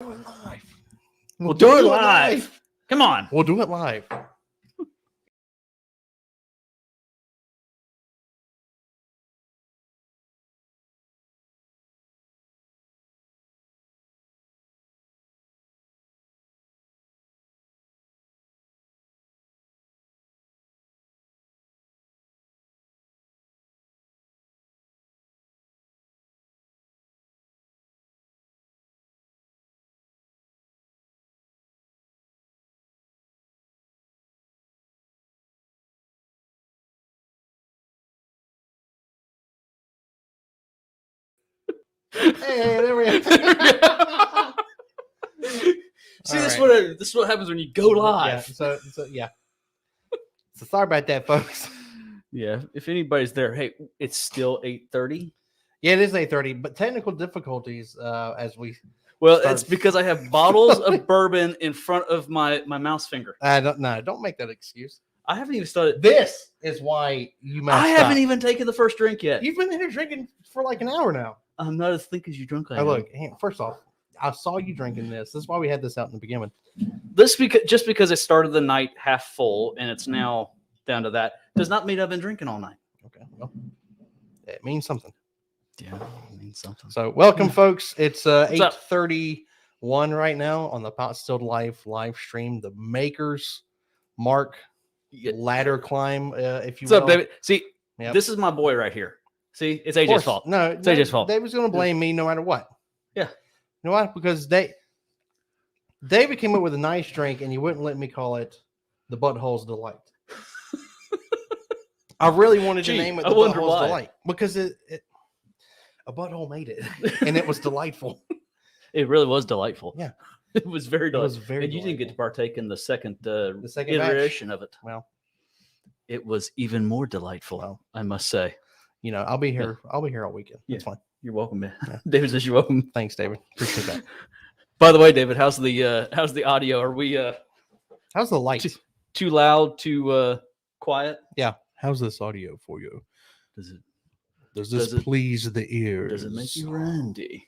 Do it live. We'll do it live. Come on. We'll do it live. Hey, there we go. See, this is what happens when you go live. So sorry about that, folks. Yeah, if anybody's there, hey, it's still 8:30. Yeah, it is 8:30, but technical difficulties as we. Well, it's because I have bottles of bourbon in front of my mouse finger. Don't make that excuse. I haven't even started. This is why you messed up. I haven't even taken the first drink yet. You've been here drinking for like an hour now. I'm not as thick as you drunk. Look, first off, I saw you drinking this. This is why we had this out in the beginning. Just because I started the night half full and it's now down to that does not mean I've been drinking all night. Okay, well, it means something. Yeah, it means something. So, welcome, folks. It's 8:31 right now on the Pot Stilled Life live stream. The makers, Mark, ladder climb, if you will. What's up, David? See, This is my boy right here. See, it's AJ's fault. No, it's AJ's fault. David's going to blame me no matter what. Yeah. You know why? Because David came up with a nice drink, and you wouldn't let me call it the Butthole Delight. I really wanted to name it the Butthole Delight because a butthole made it, and it was delightful. It really was delightful. Yeah. It was very delightful. And you didn't get to partake in the second iteration of it. Well, it was even more delightful, I must say. You know, I'll be here. Yeah. I'll be here all weekend. That's fine. You're welcome, man. Yeah. David says you're welcome. Thanks, David. Appreciate that. By the way, David, how's the audio? Are we how's the light? Too loud? Too quiet? Yeah. How's this audio for you? Does this please the ears? Does it make you randy?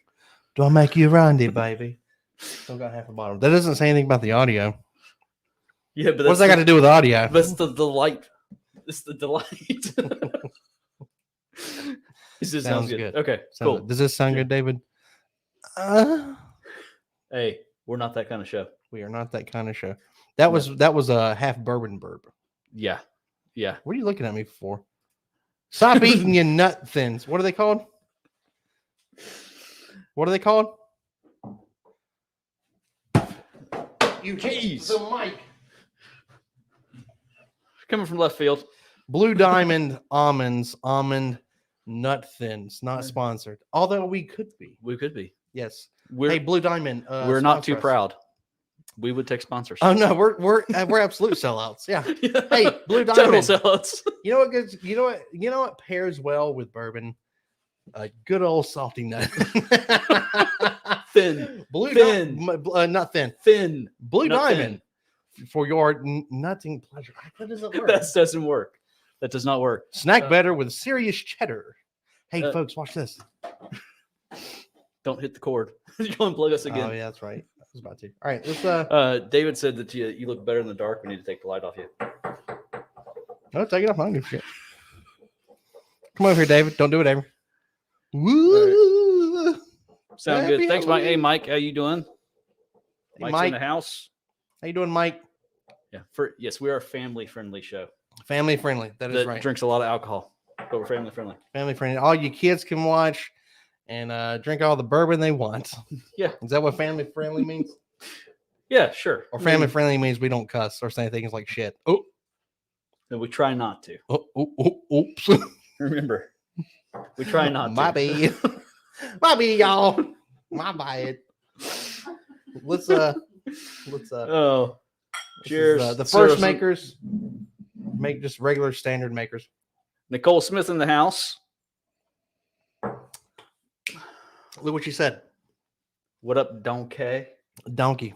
Do I make you randy, baby? Still got half a bottle. That doesn't say anything about the audio. Yeah, but what's that got to do with audio? That's the delight. It's the delight. This just sounds good. Okay, cool. Does this sound good, David? Hey, we're not that kind of show. We are not that kind of show. That was a half bourbon burp. Yeah. Yeah. What are you looking at me for? Stop eating your nut thins. What are they called? What are they called? You hit the mic. Coming from left field. Blue Diamond almond nut thins, not sponsored. Although we could be. We could be. Yes. Hey, Blue Diamond. We're not too proud. We would take sponsors. Oh no, we're absolute sellouts. Yeah. Hey, Blue Diamond. Total sellouts. You know what goes? You know what pairs well with bourbon? A good old salty nut. Thin. Not thin. Thin. Blue Diamond for your nutting pleasure. That doesn't work. That doesn't work. That does not work. Snack better with serious cheddar. Hey, folks, watch this. Don't hit the cord. You'll unplug us again. Oh yeah, that's right. I was about to. All right, let's. David said that you look better in the dark. We need to take the light off you. No, take it off. I don't give a shit. Come over here, David. Don't do it, David. Woo! Right. Sound good. Thanks, Mike. Hey, Mike, how you doing? Hey, Mike's in the house. How you doing, Mike? Yeah. Yes, we are a family-friendly show. Family friendly. That is right. Drinks a lot of alcohol, but we're family friendly. Family friendly. All you kids can watch and drink all the bourbon they want. Yeah. Is that what family friendly means? Yeah, sure. Or family friendly means we don't cuss or say things like shit. Oh. And we try not to. Oops. Remember, we try not to. My bad. My bad, y'all. My bad. Let's oh. Cheers. The first makers make just regular standard makers. Nicole Smith in the house. Look what she said. What up, Donkey? Donkey.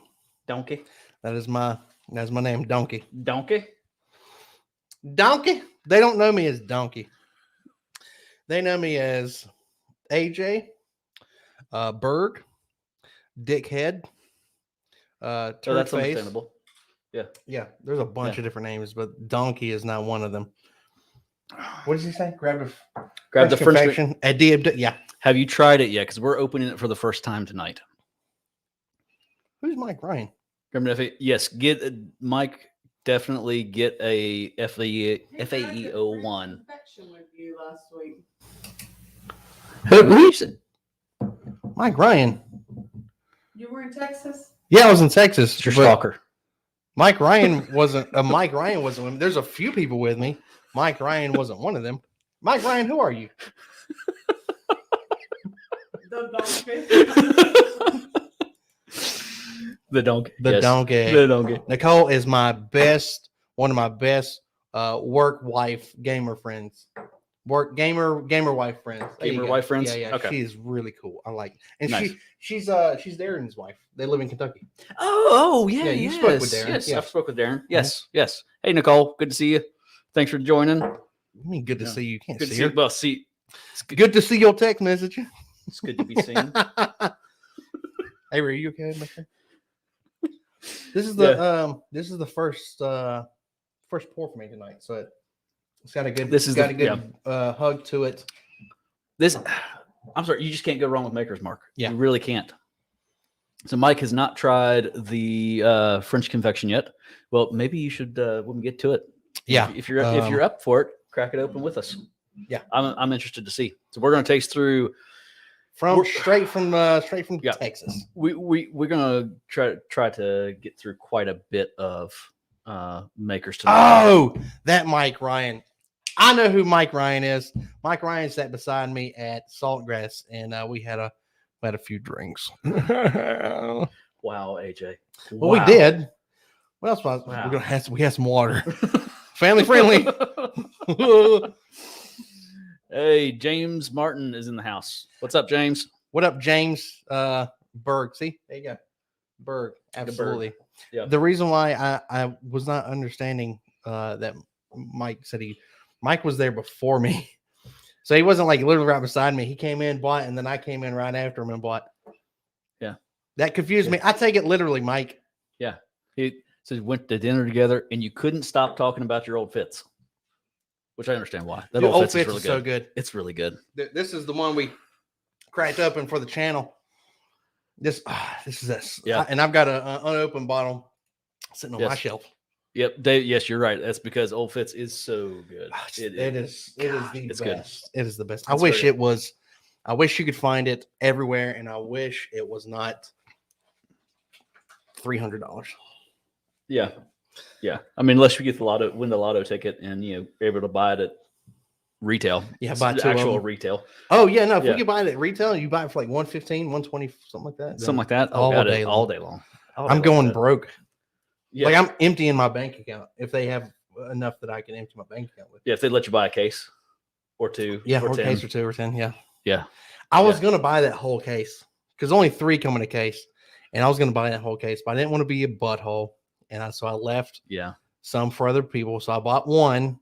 That's my name, Donkey. Donkey? They don't know me as Donkey. They know me as AJ, Berg, Dickhead, Turd that's face. understandable. Yeah. There's a bunch of different names, but Donkey is not one of them. What does he say? Grab the French Confection. Yeah. Have you tried it yet? Because we're opening it for the first time tonight. Who's Mike Ryan? Yes, get Mike. Definitely get a FAEO 1. Confection with you last week. Who you said? Mike Ryan. You were in Texas? Yeah, I was in Texas. It's your stalker. Mike Ryan wasn't. Mike Ryan wasn't with me. There's a few people with me. Mike Ryan wasn't one of them. Mike Ryan, who are you? The donkey. The donkey. The donkey. The donkey. Nicole is one of my best work wife gamer friends. Gamer wife friends. Gamer wife friends? Yeah. Okay. She is really cool. I like, and nice. she's Darren's wife. They live in Kentucky. Oh yeah. You spoke with Darren. Yes, Yeah. I've spoke with Darren. Yes, yes. Hey Nicole, good to see you. Thanks for joining. I mean, good to see you. You can't Good to see her. see. Well, see, It's good to see your text message. it's good to be seen. Hey, are you okay, my friend? This is the first pour for me tonight, so it's got a good. Hug to it. I'm sorry, you just can't go wrong with Maker's Mark. Yeah, you really can't. So Mike has not tried the French Confection yet. Well, maybe you should when we get to it. Yeah, if you're up for it, crack it open with us. Yeah, I'm interested to see. So we're going to taste through straight from Texas. We're gonna try to get through quite a bit of makers tonight. Oh, that Mike Ryan. I know who Mike Ryan is. Mike Ryan sat beside me at Saltgrass, and we had a few drinks. Wow, AJ. Well, we did. What else was we had some water. Family friendly. Hey, James Martin is in the house. What's up, James? What up, James Berg? See, there you go. Berg. Absolutely. Yeah. The reason why I was not understanding that Mike was there before me. So he wasn't like literally right beside me. He came in, bought, and then I came in right after him and bought. Yeah. That confused me. I take it literally, Mike. Yeah. He said went to dinner together and you couldn't stop talking about your old fits. Which I understand why. That old fits is really good. So good. It's really good. This is the one we cracked open for the channel. This is this. Yeah. And I've got an unopened bottle sitting on my shelf. Yep, Dave. Yes, you're right. That's because Old Fitz is so good. It is the best. Good. It is the best. I wish it was. I wish you could find it everywhere, and I wish it was not $300. Yeah, yeah. I mean, unless you get win the lotto ticket, and you're able to buy it at retail. Yeah, buy two actual retail. Oh yeah, no. If we could buy it at retail, you buy it for like 115, 120, something like that. Something like that. All day long. I'm going broke. Yeah. Like I'm emptying my bank account if they have enough that I can empty my bank account with. Yeah, if they let you buy a case or two. Yeah, or 10. case or 2 or 10. Yeah. Yeah. I was gonna buy that whole case because only 3 come in a case, and I was gonna buy that whole case, but I didn't want to be a butthole, and so I left. Yeah. Some for other people, so I bought one,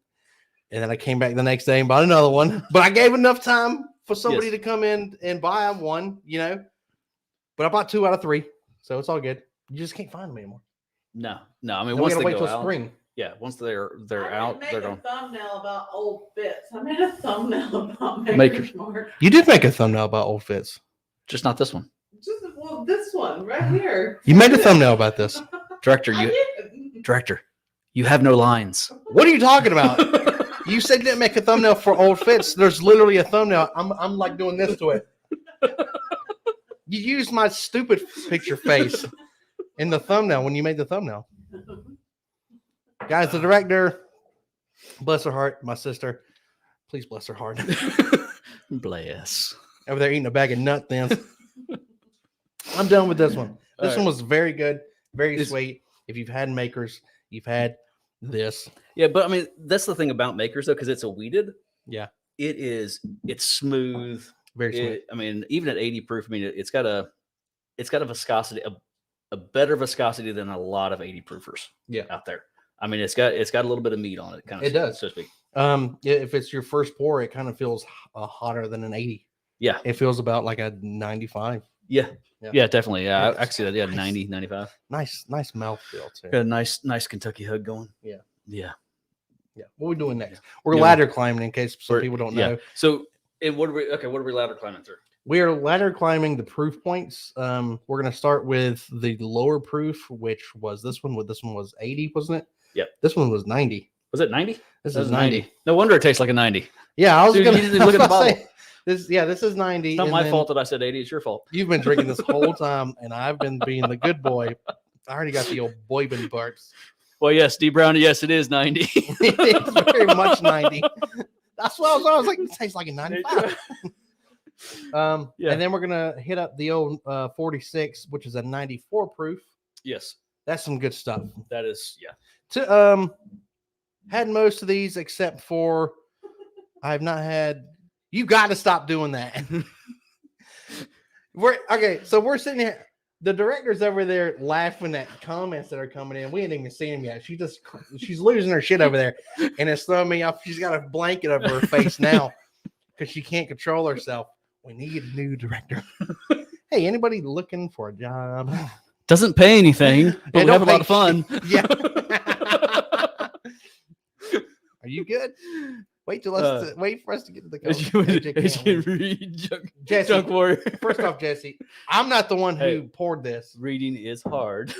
and then I came back the next day and bought another one. But I gave enough time for somebody to come in and buy one, But I bought 2 out of 3, so it's all good. You just can't find them anymore. No. I mean, once they wait go till out, spring. Yeah, once they're out, they're going. I made a thumbnail about Old Fits. I made a thumbnail about Maker's Mark. You did make a thumbnail about Old Fits. Just not this one. This one right here. You made a thumbnail about this. Director, you have no lines. What are you talking about? You said you didn't make a thumbnail for Old Fits. There's literally a thumbnail. I'm like doing this to it. You used my stupid picture face in the thumbnail when you made the thumbnail. Guys, the director, bless her heart, my sister, please bless her heart. Bless. Over there eating a bag of nut thins. I'm done with this one. This one was very good, very sweet. If you've had Makers, you've had this. Yeah, but I mean, that's the thing about Makers though, because it's a weeded. Yeah. It's smooth. Very smooth. I mean, even at 80 proof, I mean, it's got a viscosity, a better viscosity than a lot of 80 proofers out there. I mean, it's got a little bit of meat on it, kind of. It does, so to speak. If it's your first pour, it kind of feels hotter than an 80. Yeah, it feels about like a 95. Yeah, definitely. Yeah, I can see that. Yeah, nice. 90, 95. Nice mouthfeel too. Got a nice Kentucky hug going. Yeah. What are we doing next? We're ladder climbing in case some people don't know. Yeah. So, what are we ladder climbing through? We are ladder climbing the proof points. We're going to start with the lower proof, which was this one. This one was 80, wasn't it? Yep. This one was 90. Was it 90? This is 90. No wonder it tastes like a 90. Yeah, I was going to look at the bottle. This is 90. It's not my fault that I said 80. It's your fault. You've been drinking this whole time, and I've been being the good boy. I already got the old Bourbon parts. Well, yes, D. Brown. Yes, it is 90. It's very much 90. That's what I was like. It tastes like a 95. And then we're gonna hit up the old 46, which is a 94 proof. Yes, that's some good stuff. That is, had most of these except for I have not had. You got to stop doing that. So we're sitting here. The director's over there laughing at comments that are coming in. We ain't even seen them yet. She's losing her shit over there, and it's throwing me off. She's got a blanket over her face now because she can't control herself. We need a new director. Hey, anybody looking for a job? Doesn't pay anything, but we have a lot of fun. Yeah. Are you good? Wait for us to get to the Jesse, Junk Warrior. First off, Jesse, I'm not the one who poured this. Reading is hard.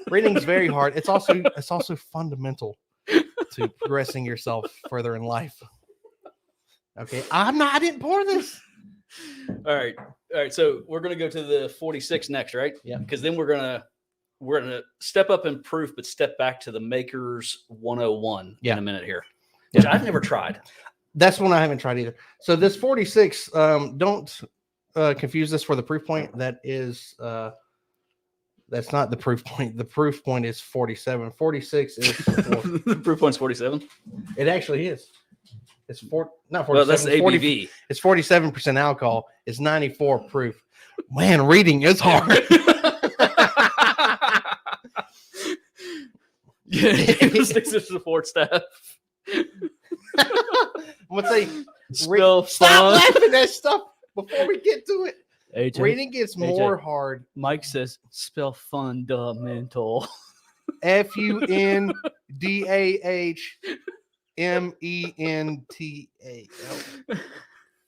Reading's very hard. It's also fundamental to progressing yourself further in life. Okay, I didn't pour this. All right. So we're gonna go to the 46 next, right? Yeah. Because then we're gonna step up in proof, but step back to the Maker's 101 in a minute here, which I've never tried. That's one I haven't tried either. So this 46, don't confuse this for the proof point. That is, that's not the proof point. The proof point is 47. 46 is the proof point's 47. It actually is. It's not 47. Well, that's the ABV. It's 47% alcohol. It's 94 proof. Man, reading is hard. Sticks to support staff. I'm gonna say, stop laughing at stuff before we get to it. AJ, reading gets more hard. Mike says, spell fundamental. FUNDAHMENTAL.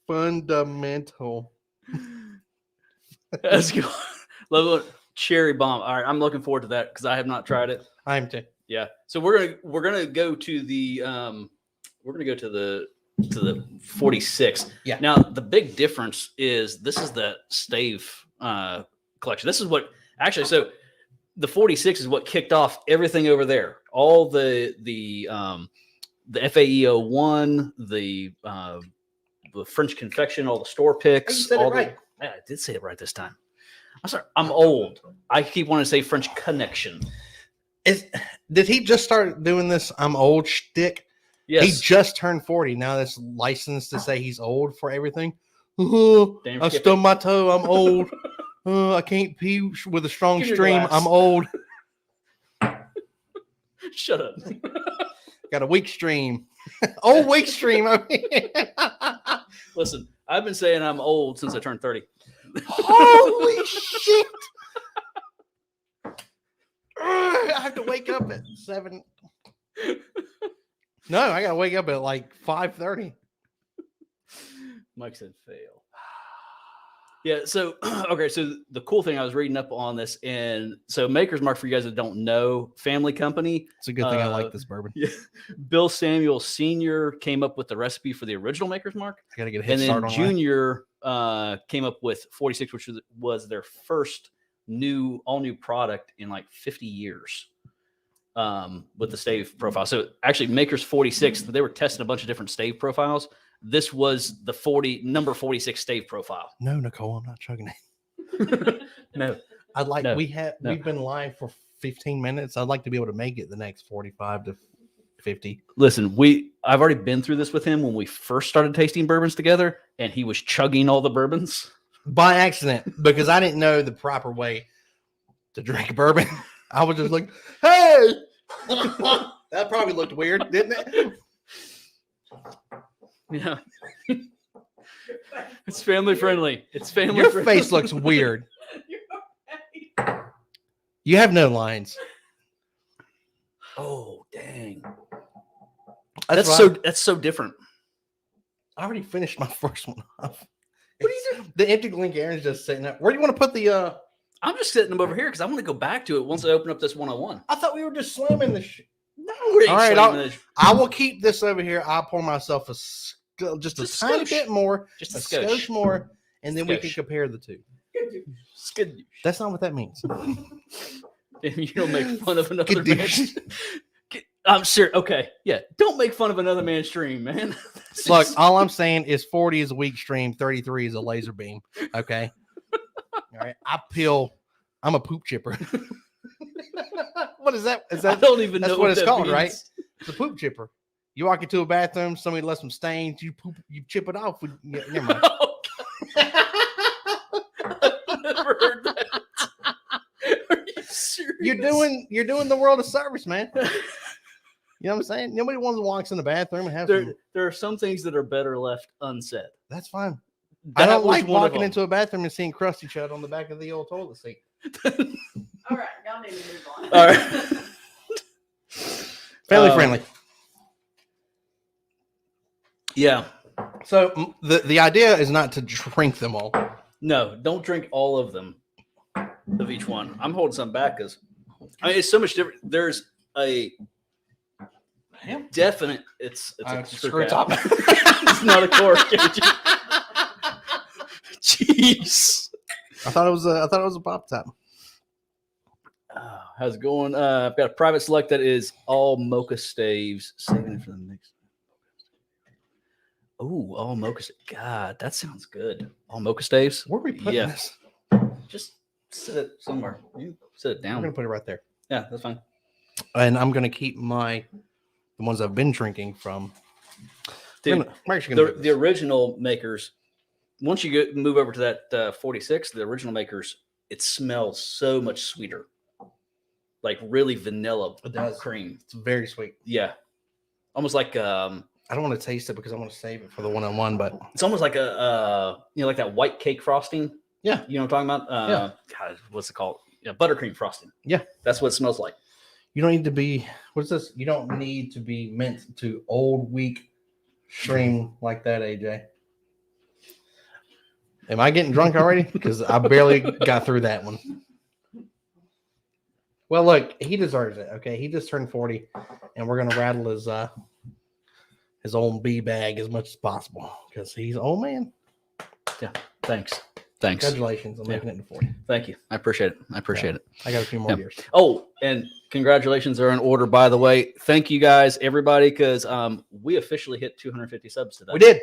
Fundamental. That's good. Love it. Cherry bomb. All right, I'm looking forward to that because I have not tried it. I am too. Yeah. So we're gonna go to the 46. Yeah. Now the big difference is this is the stave collection. This is what actually. So the 46 is what kicked off everything over there. All the FAE01, the French Confection, all the store picks. You said it right. I did say it right this time. I'm sorry. I'm old. I keep wanting to say French Connection. Did he just start doing this I'm old shtick? Yes. He just turned 40. Now that's licensed to say he's old for everything. I stubbed my toe. I'm old. I can't pee with a strong stream. I'm old. Shut up. Got a weak stream. Old weak stream. Listen, I've been saying I'm old since I turned 30. Holy shit. I have to wake up at 7. No, I got to wake up at like 5:30. Mike said fail. Yeah, so, okay, so the cool thing, I was reading up on this, and so Maker's Mark, for you guys that don't know, family company. It's a good thing I like this bourbon. Yeah, Bill Samuel Sr. came up with the recipe for the original Maker's Mark. I got to get a head start on Junior came up with 46, which was their first all new product in like 50 years with the stave profile. So actually Maker's 46, they were testing a bunch of different stave profiles. This was the number 46 stave profile. No, Nicole, I'm not chugging it. No. We've been live for 15 minutes. I'd like to be able to make it the next 45 to 50. Listen, I've already been through this with him when we first started tasting bourbons together, and he was chugging all the bourbons. By accident, because I didn't know the proper way to drink bourbon. I was just like, hey! That probably looked weird, didn't it? Yeah. It's family friendly. It's family Your friendly. face looks weird. Your face. You have no lines. Oh, dang. That's That's so different. I already finished my first one off. What are you doing? The empty Glencairn's just sitting there. Where do you want to put the? I'm just setting them over here because I want to go back to it once I open up this 101. I thought we were just slamming the shit. No, we ain't All right, slamming this. I will keep this over here. I'll pour myself just a tiny skosh. bit more, Just a skosh skosh. more, and then we can Skosh. compare the two. Skid. That's not what that means. You don't make fun of another man. Skadoosh. I'm sure. Okay. Yeah. Don't make fun of another man's stream, man. Look, all I'm saying is 40 is a weak stream, 33 is a laser beam. Okay. All right. I'm a poop chipper. What is that? Is I that don't even that's know what it's that called, means. right? It's a poop chipper. You walk into a bathroom, somebody left some stains, you chip it off. Never mind. Oh, God. I've never heard that. Are you serious? You're doing the world a service, man. You know what I'm saying? Nobody walks in the bathroom and have some, There are some things that are better left unsaid. that's fine. That I don't was like one of walking them. into a bathroom and seeing crusty chud on the back of the old toilet seat. All right, y'all need to move on. All right. Family friendly. Yeah. So the idea is not to drink them all. No, don't drink all of them, of each one. I'm holding some back because it's so much different. There's a definite. It's a screw top. It's not a cork. Jeez. I thought it was a pop top. How's it going? I've got a private select that is all mocha staves. Saving it for the mix. Oh, all mocha. God, that sounds good. All mocha staves. Where are we putting Yeah. this? Just sit it somewhere. You sit it I'm down. gonna put it right there. Yeah, that's fine. And I'm gonna keep the ones I've been drinking from. Dude, I'm actually gonna do the original makers, once you move over to that 46, the original makers, it smells so much sweeter. Like really vanilla It does. cream. It's very sweet. Yeah. Almost like I don't want to taste it because I want to save it for the 101, but it's almost like like that white cake frosting. Yeah. You know what I'm talking about? Yeah. God, what's it called? Yeah, buttercream frosting. Yeah. That's what it smells like. you don't need to be what's this? You don't need to be meant to old weak stream like that, AJ. Am I getting drunk already? Because I barely got through that one. Well, look, he deserves it. Okay, he just turned 40, and we're gonna rattle his old B bag as much as possible because he's an old man. Yeah. Thanks. Congratulations on making it to 40. Thank you. I appreciate it. I appreciate it. I got a few more years. Oh, and congratulations are in order, by the way. Thank you guys, everybody, because we officially hit 250 subs today. We did.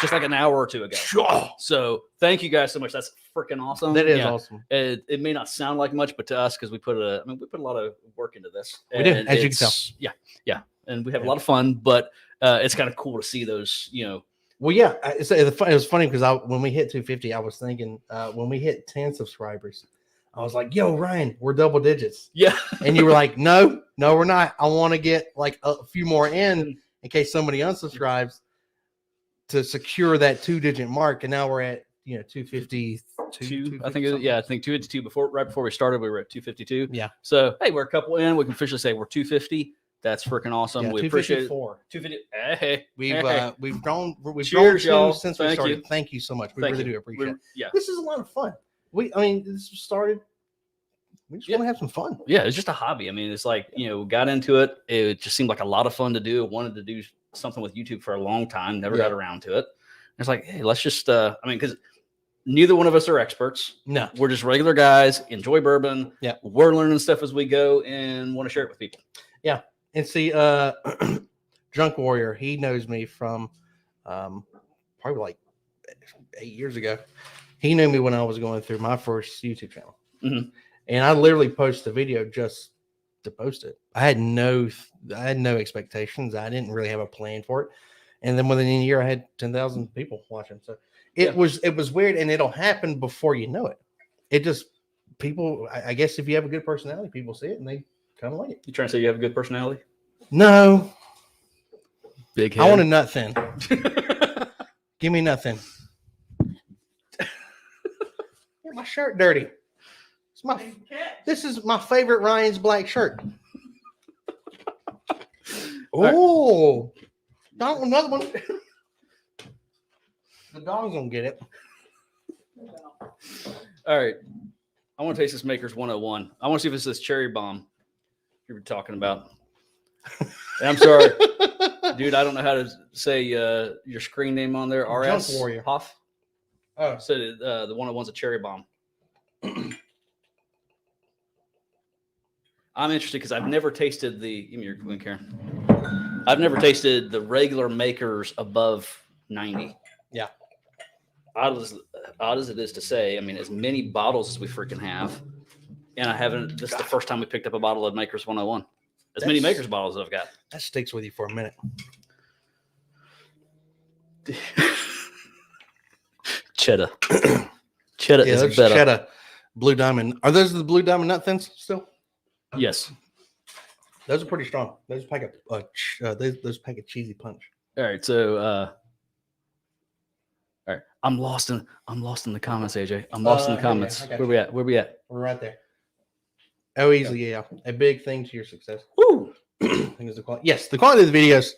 Just like an hour or two ago. So thank you guys so much. That's freaking awesome. That is Yeah. awesome. It may not sound like much, but to us, because we put a lot of work into this. We do, And as you can tell. Yeah, and we have a lot of fun. But it's kind of cool to see those. Well, yeah, it was funny because when we hit 250, I was thinking when we hit 10 subscribers, I was like, "Yo, Ryan, we're double digits." Yeah, And you were like, "No, we're not. I want to get like a few more in case somebody unsubscribes to secure that 2-digit mark." And now we're at 252. I think I think 252 right before we started, we were at 252. Yeah. So hey, we're a couple in. We can officially say we're 250. That's freaking awesome. Yeah, we appreciate it. 254. 250. Hey, We've grown. We've Cheers, grown y'all. since we Thank started. you. Thank you so much. We Thank really you. do appreciate it. Yeah. This is a lot of fun. This started. We just want to have some fun. Yeah, it's just a hobby. I mean, it's like, got into it. It just seemed like a lot of fun to do. Wanted to do something with YouTube for a long time. Never got around to it. It's like, hey, let's just, because neither one of us are experts. No. We're just regular guys, enjoy bourbon. Yeah. We're learning stuff as we go and want to share it with people. Yeah. And see, Drunk Warrior, he knows me from probably like 8 years ago. He knew me when I was going through my first YouTube channel. Mhm. And I literally posted a video just to post it. I had no expectations. I didn't really have a plan for it. And then within a year, I had 10,000 people watching. So it was weird, and it'll happen before you know it. It just people. I guess if you have a good personality, people see it and they kind of like it. You trying to say you have a good personality? No, Big head. I want a nut thin. Give me nothing. Get my shirt dirty. It's my. Good catch. This is my favorite Ryan's black shirt. Oh, dog, another one. The dog's gonna get it. All right. I want to taste this Maker's 101. I want to see if it's this cherry bomb you were talking about. And I'm sorry, dude. I don't know how to say your screen name on there. Jump RS Warrior. Hoff. Oh, So the 101's a cherry bomb. I'm interested because I've never tasted the. Give me your Queen Karen. I've never tasted the regular Makers above 90. Yeah. Odd as it is to say, I mean, as many bottles as we freaking have, and I haven't. This is the first time we picked up a bottle of Makers 101. As many Makers bottles as I've got. that sticks with you for a minute. Cheddar. Cheddar Yeah, is those better. cheddar blue diamond. Are those the blue diamond nut thins still? Yes. Those are pretty strong. Those pack those pack a cheesy punch. All right. So, all right. I'm lost in the comments, AJ. I'm lost in the Yeah, comments. I got Where we at? Where we at? We're right there. Oh, easily, yeah. A big thing to your success. Woo! I think it's the quality. Yes, the quality of the videos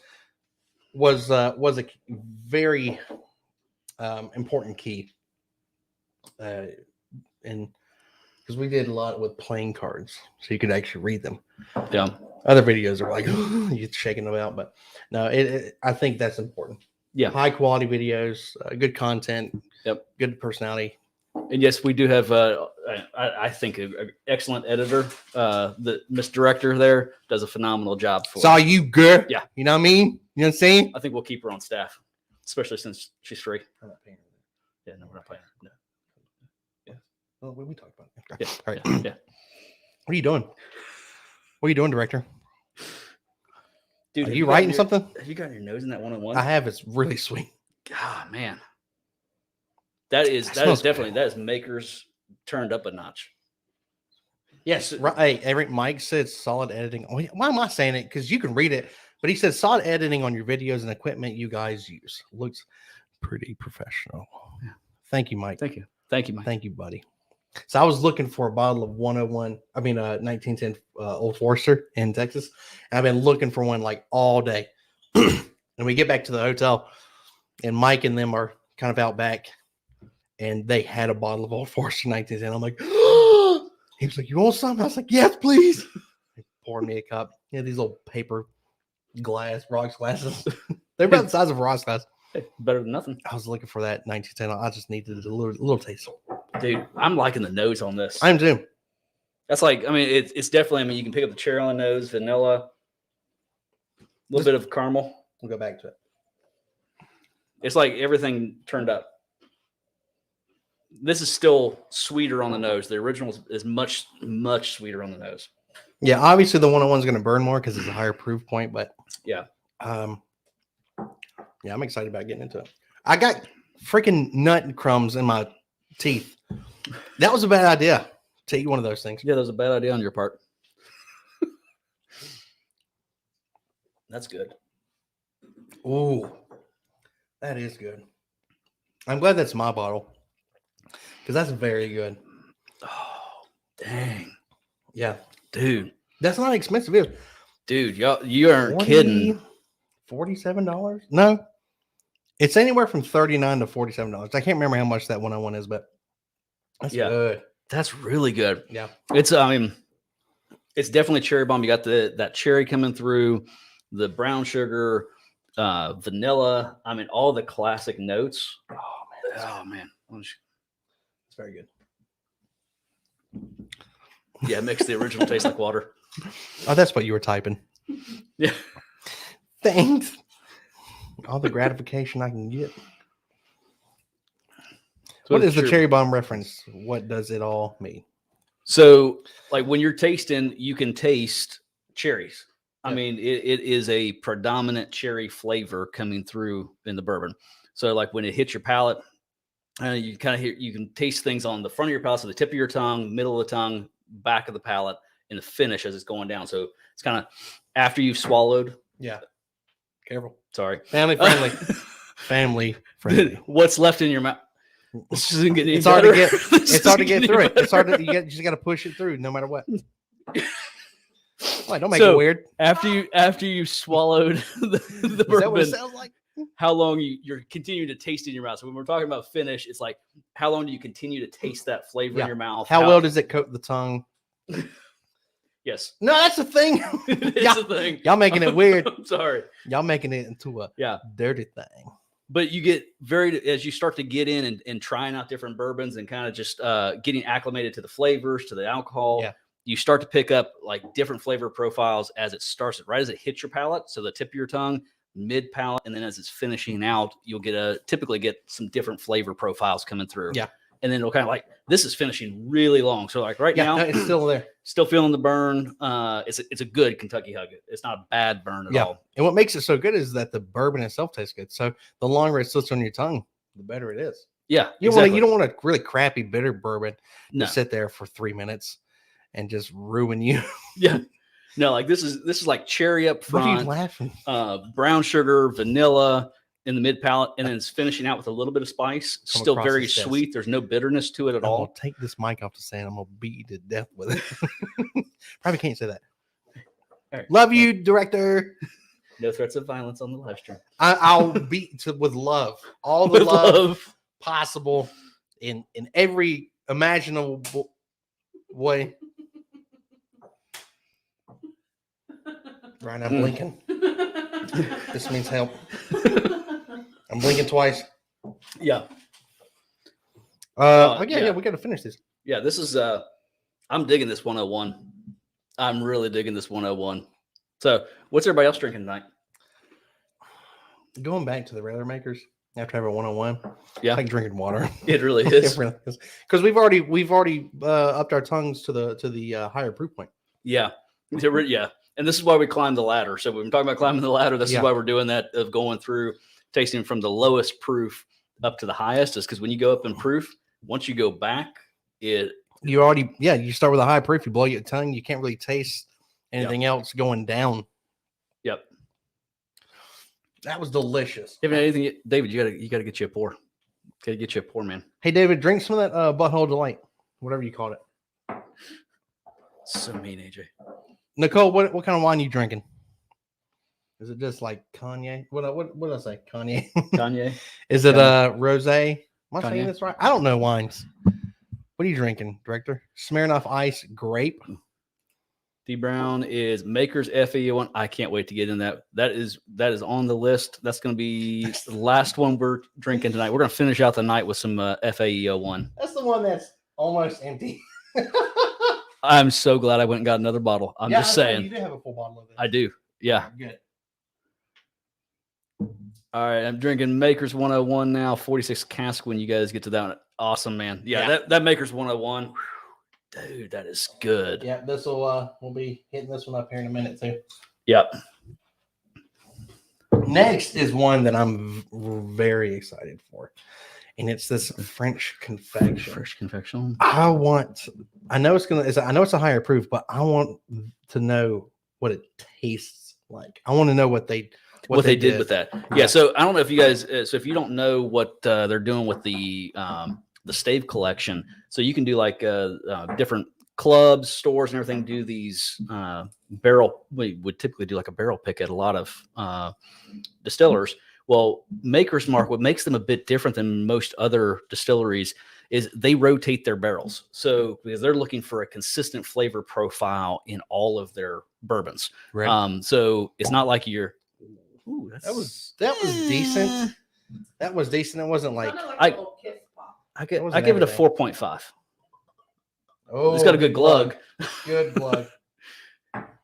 was a very important key, and because we did a lot with playing cards, so you could actually read them. Yeah. Other videos are like you're shaking them out, but no, I think that's important. Yeah. High quality videos, good content. Yep. Good personality. And yes, we do have, I think, an excellent editor. The Miss Director there does a phenomenal job for Saw us. you, girl. Yeah. You know what I mean? You know what I'm saying? I think we'll keep her on staff, especially since she's free. I'm not paying her. Yeah, no, we're not playing. No. Well, what are we talking about? Yeah, All right. yeah. What are you doing? What are you doing, director? Dude, Are have you gotten writing your- something? Have you got your nose in that 101? I have. It's really sweet. God, man. That is smells definitely, good. that is Makers turned up a notch. Yes. Right. Hey, Eric Mike said solid editing. Oh, why am I saying it? Because you can read it, but he said solid editing on your videos and equipment you guys use. Looks pretty professional. Yeah. Thank you, Mike. Thank you. Thank you, Mike. Thank you, buddy. So I was looking for a bottle of 1910 Old Forester in Texas. And I've been looking for one like all day. And we get back to the hotel, and Mike and them are kind of out back, and they had a bottle of Old Forester 1910. I'm like, he was like, "You want some?" I was like, "Yes, please." He poured me a cup. Yeah, these little paper rocks glasses. They're about the size of a rocks glass. Hey, better than nothing. I was looking for that 1910. I just needed a little taste. Dude, I'm liking the nose on this. I'm too. That's like, I mean, it's definitely, I mean, you can pick up the cherry on the nose, vanilla, a little bit of caramel. We'll go back to it. It's like everything turned up. This is still sweeter on the nose. The original is much, much sweeter on the nose. Yeah, obviously the 101's going to burn more because it's a higher proof point, but yeah, yeah, I'm excited about getting into it. I got freaking nut crumbs in my teeth. That was a bad idea to eat one of those things. Yeah, that was a bad idea on your part. That's good. Ooh, that is good. I'm glad that's my bottle because that's very good. Oh, dang. Yeah, Dude. that's not expensive, is it? Dude, y'all, you aren't kidding. $47? No, it's anywhere from $39 to $47. I can't remember how much that 101 is, but that's good. That's really good. Yeah, It's, I mean, it's definitely cherry bomb. You got that cherry coming through, the brown sugar, vanilla. I mean, all the classic notes. Oh man. it's very good. Yeah, it makes the original taste like water. Oh, that's what you were typing. Yeah. Thanks. All the gratification I can get. What is the cherry bomb reference? What does it all mean? So, like when you're tasting, you can taste cherries. I mean, it is a predominant cherry flavor coming through in the bourbon. So, like when it hits your palate, you kind of you can taste things on the front of your palate, so the tip of your tongue, middle of the tongue, back of the palate, and the finish as it's going down. So it's kind of after you've swallowed. Yeah. Careful. Sorry. Family friendly. Family friendly. What's left in your mouth? This isn't getting any It's hard to better. get. This It's hard to isn't get getting through any it. It's hard to. better. You just got to push it through, no matter what. Wait, don't make So, it weird. After you swallowed the Is that what it bourbon, sounds like? how long you're continuing to taste in your mouth. So when we're talking about finish, it's like how long do you continue to taste that flavor Yeah. in your mouth? How well does it coat the tongue? Yes, No, that's the thing. it's a thing. Y'all making it weird. I'm sorry. Y'all making it into a dirty thing. But you get as you start to get in and trying out different bourbons and kind of just getting acclimated to the flavors, to the alcohol. Yeah. You start to pick up like different flavor profiles as it starts, right as it hits your palate. So the tip of your tongue, mid palate, and then as it's finishing out, you'll typically get some different flavor profiles coming through. Yeah. And then it'll kind of like, this is finishing really long. So like now, no, it's still there. still feeling the burn. It's a good Kentucky Hug. It's not a bad burn at all. And what makes it so good is that the bourbon itself tastes good. So the longer it sits on your tongue, the better it is. Yeah. You don't want a really crappy bitter bourbon No. to sit there for 3 minutes and just ruin you. Yeah. No, like this is like cherry up What are you front, laughing? brown sugar, vanilla in the mid palate, and then it's finishing out with a little bit of spice. Come Still across very this desk. sweet. There's no bitterness to it at I'm all. gonna take this mic off the stand. I'm gonna beat you to death with it. Probably can't say that. All right. Love you, director. No threats of violence on the live stream. I'll beat with love, all the With love possible in every imaginable way. Right, I'm blinking. This means help. I'm blinking twice. Yeah. Yeah, we got to finish this. Yeah, this is I'm digging this 101. I'm really digging this 101. So what's everybody else drinking tonight? Going back to the regular makers after having 101. Yeah. It's like drinking water. It really is. Because we've already upped our tongues to the higher proof point. Yeah. Yeah. And this is why we climbed the ladder. So we've been talking about climbing the ladder. This is why we're doing that, of going through tasting from the lowest proof up to the highest, is because when you go up in proof, once you go back, you start with a high proof, you blow your tongue, you can't really taste anything else going down. Yep. That was delicious. If anything, David, you gotta get you a pour. Gotta get you a pour, man. Hey David, drink some of that Butthole Delight, whatever you called it. So mean, AJ. Nicole, what kind of wine are you drinking? Is it just like Kanye? What did I say? Kanye. Kanye. Is it rosé? Am I saying Kanye. this right? I don't know wines. What are you drinking, director? Smirnoff Ice Grape. D Brown is Maker's FAE1. I can't wait to get in that. That is on the list. That's going to be the last one we're drinking tonight. We're going to finish out the night with some FAE01. That's the one that's almost empty. I'm so glad I went and got another bottle. I'm just saying. You do have a full bottle of it. I do. Yeah. Good. All right. I'm drinking Maker's 101 now, 46 cask when you guys get to that one. Awesome, man. Yeah. That Maker's 101. Dude, that is good. Yeah, this will we'll be hitting this one up here in a minute too. Yep. Next is one that I'm very excited for, and it's this French Confection. Fresh Confection. I know it's a higher proof, but I want to know what it tastes like. I want to know what they did with that. Yeah. So I don't know if you guys. So if you don't know what they're doing with the stave collection, so you can do like different clubs, stores, and everything do these barrel. We would typically do like a barrel pick at a lot of distillers. Well, Maker's Mark, what makes them a bit different than most other distilleries is they rotate their barrels. So because they're looking for a consistent flavor profile in all of their bourbons. Right. So it's not like you're. Ooh, that was decent. That was decent. It wasn't like I give it a 4.5. Oh, it's got a good glug. Good glug.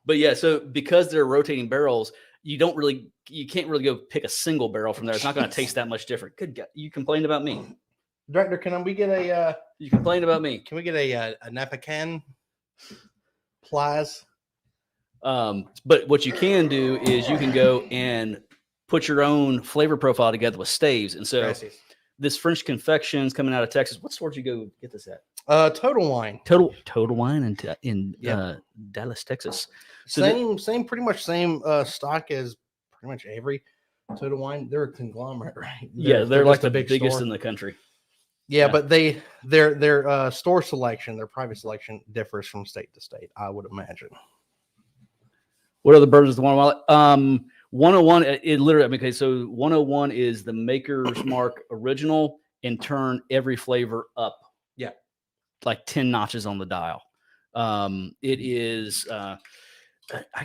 But yeah, so because they're rotating barrels, you can't really go pick a single barrel from there. It's not going to taste that much different. Good God, you complained about me. Director, can we get a? You complained about me. Can we get a Napacan? Plies. But what you can do is you can go and put your own flavor profile together with staves. And so this French Confection's coming out of Texas. What store did you go get this at? Total Wine. Total Wine in Dallas, Texas. So pretty much same stock as pretty much every Total Wine. They're a conglomerate, right? They're like the big biggest store in the country. Yeah, but their store selection, their private selection differs from state to state, I would imagine. What other bourbons the 101? 101, it literally, okay, so 101 is the Maker's Mark original, and turn every flavor up. Yeah. Like 10 notches on the dial. It is, I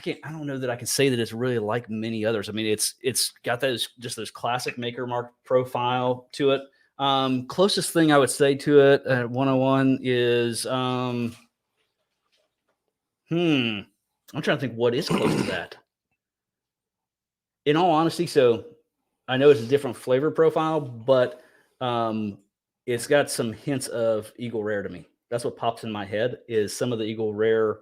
don't know that I can say that it's really like many others. I mean, it's got those classic Maker Mark profile to it. Closest thing I would say to it at 101 is, I'm trying to think what is close to that. In all honesty, so I know it's a different flavor profile, but it's got some hints of Eagle Rare to me. That's what pops in my head is some of the Eagle Rare